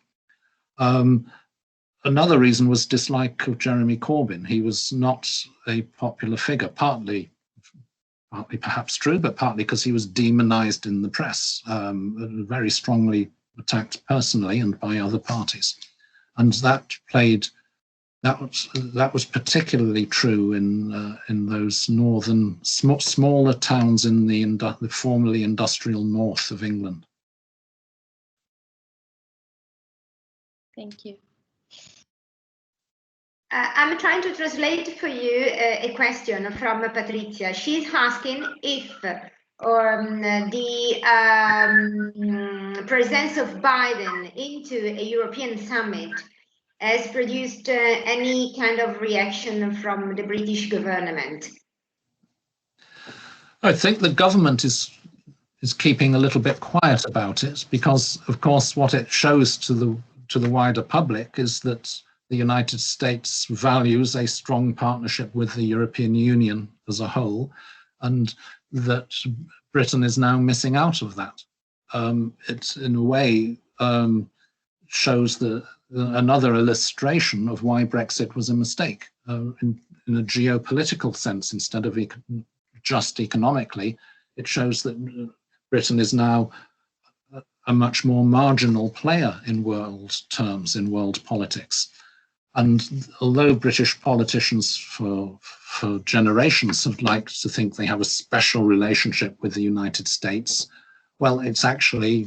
B: another reason was dislike of Jeremy Corbyn. He was not a popular figure, partly perhaps true, but partly because he was demonized in the press, very strongly attacked personally and by other parties. And that was particularly true in those northern, smaller towns in the formerly industrial north of England.
J: Thank you.
A: I'm trying to translate for you a question from Patrizia. She's asking if the presence of Biden into a European summit has produced any kind of reaction from the British government.
B: I think the government is keeping a little bit quiet about it because, of course, what it shows to the wider public is that the United States values a strong partnership with the European Union as a whole, and that Britain is now missing out of that. It, in a way, shows another illustration of why Brexit was a mistake in a geopolitical sense instead of just economically. It shows that Britain is now a much more marginal player in world terms, in world politics. And although British politicians for generations have liked to think they have a special relationship with the United States, well, it's actually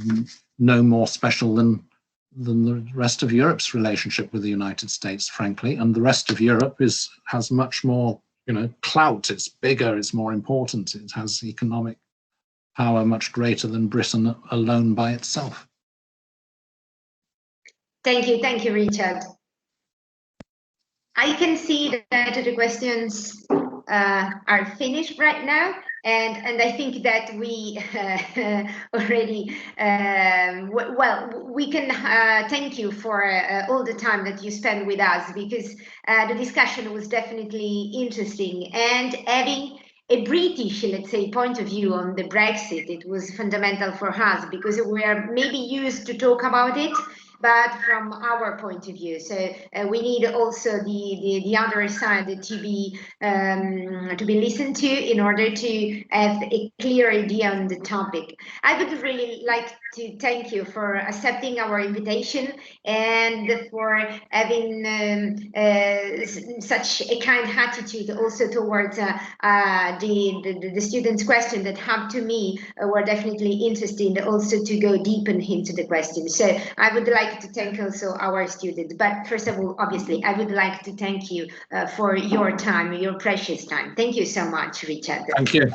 B: no more special than the rest of Europe's relationship with the United States, frankly. And the rest of Europe has much more, clout. It's bigger, it's more important. It has economic power much greater than Britain alone by itself.
A: Thank you, Richard. I can see that the questions are finished right now, and I think that we already, we can thank you for all the time that you spent with us, because the discussion was definitely interesting, and having a British, let's say, point of view on the Brexit, it was fundamental for us, because we are maybe used to talk about it, but from our point of view. So we need also the other side to be listened to in order to have a clear idea on the topic. I would really like to thank you for accepting our invitation and for having such a kind attitude also towards the students' questions that have to me were definitely interesting also to go deeper into the questions. So I would like to thank also our students, but first of all, obviously, I would like to thank you for your time, your precious time. Thank you so much, Richard.
B: Thank you.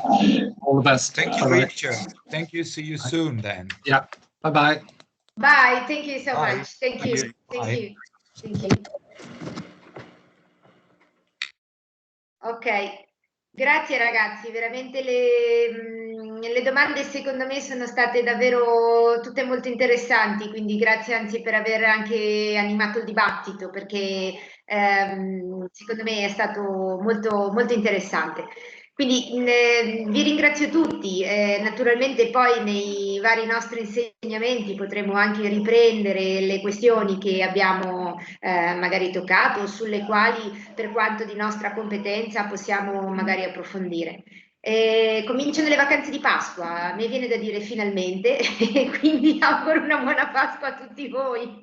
B: All the best.
D: Thank you, Richard. Thank you. See you soon then.
B: Yeah. Bye-bye.
A: Bye. Thank you so
D: Bye.
A: much. Thank you. Thank you. Thank you. Ok. Grazie ragazzi, veramente le domande secondo me sono state davvero tutte molto interessanti, quindi grazie anzi per aver anche animato il dibattito, perché secondo me è stato molto, molto interessante. Quindi vi ringrazio tutti, naturalmente poi nei vari nostri insegnamenti potremo anche riprendere le questioni che abbiamo magari toccato, sulle quali per quanto di nostra competenza possiamo magari approfondire. Cominciano le vacanze di Pasqua, mi viene da dire finalmente, e quindi auguro una buona Pasqua a tutti voi.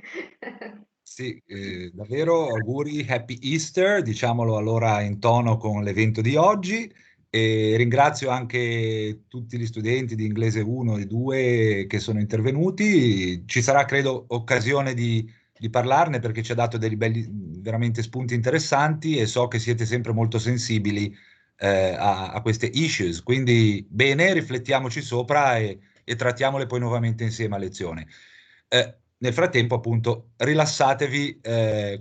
D: Sì, davvero auguri, Happy Easter, diciamolo allora in tono con l'evento di oggi. E ringrazio anche tutti gli studenti di inglese 1 e 2 che sono intervenuti. Ci sarà, credo, occasione di parlarne, perché ci ha dato dei belli, veramente spunti interessanti, e so che siete sempre molto sensibili a queste issues. Quindi bene, riflettiamoci sopra e trattiamole poi nuovamente insieme a lezione. Nel frattempo, appunto, rilassatevi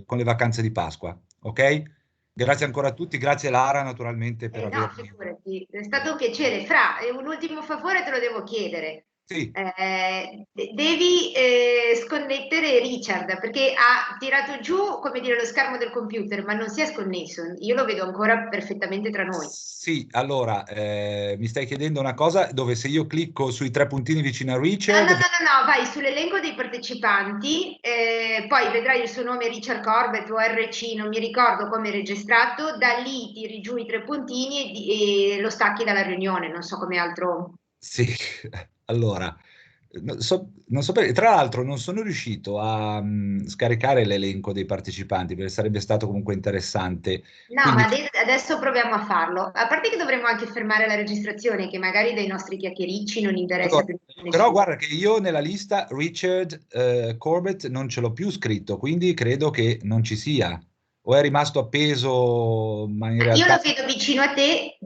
D: con le vacanze di Pasqua, ok? Grazie ancora a tutti, grazie Lara naturalmente per
A: No,
D: avermi...
A: figurati, è stato un piacere. Fra, un ultimo favore te lo devo chiedere.
D: Sì.
A: Devi sconnettere Richard, perché ha tirato giù, come dire, lo schermo del computer, ma non si è sconnesso. Io lo vedo ancora perfettamente tra noi.
D: Sì, allora, mi stai chiedendo una cosa dove se io clicco sui 3 puntini vicino a Richard...
A: No, vai sull'elenco dei partecipanti, poi vedrai il suo nome Richard Corbett o RC, non mi ricordo come è registrato, da lì tiri giù i 3 puntini e lo stacchi dalla riunione, non so come altro...
D: Sì, allora, non so perché, tra l'altro non sono riuscito a scaricare l'elenco dei partecipanti, perché sarebbe stato comunque interessante.
A: No,
D: Quindi,
A: ma adesso proviamo a farlo. A parte che dovremmo anche fermare la registrazione, che magari dei nostri chiacchiericci non interessa
D: allora,
A: più nessuno.
D: però guarda che io nella lista Richard Corbett non ce l'ho più scritto, quindi credo che non ci sia. O è rimasto appeso, ma in
A: Io
D: realtà...
A: lo vedo vicino a te,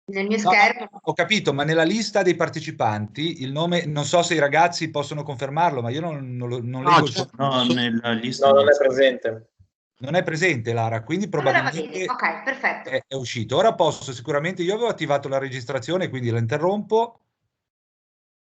A: nel mio
D: No,
A: schermo.
D: ho capito, ma nella lista dei partecipanti il nome, non so se i ragazzi possono confermarlo, ma io non leggo il suo
G: No, nella lista
K: No, non è presente.
D: Non è presente Lara, quindi
A: Allora va bene,
D: probabilmente
A: ok, perfetto.
D: è uscito. Ora posso sicuramente, io avevo attivato la registrazione, quindi la interrompo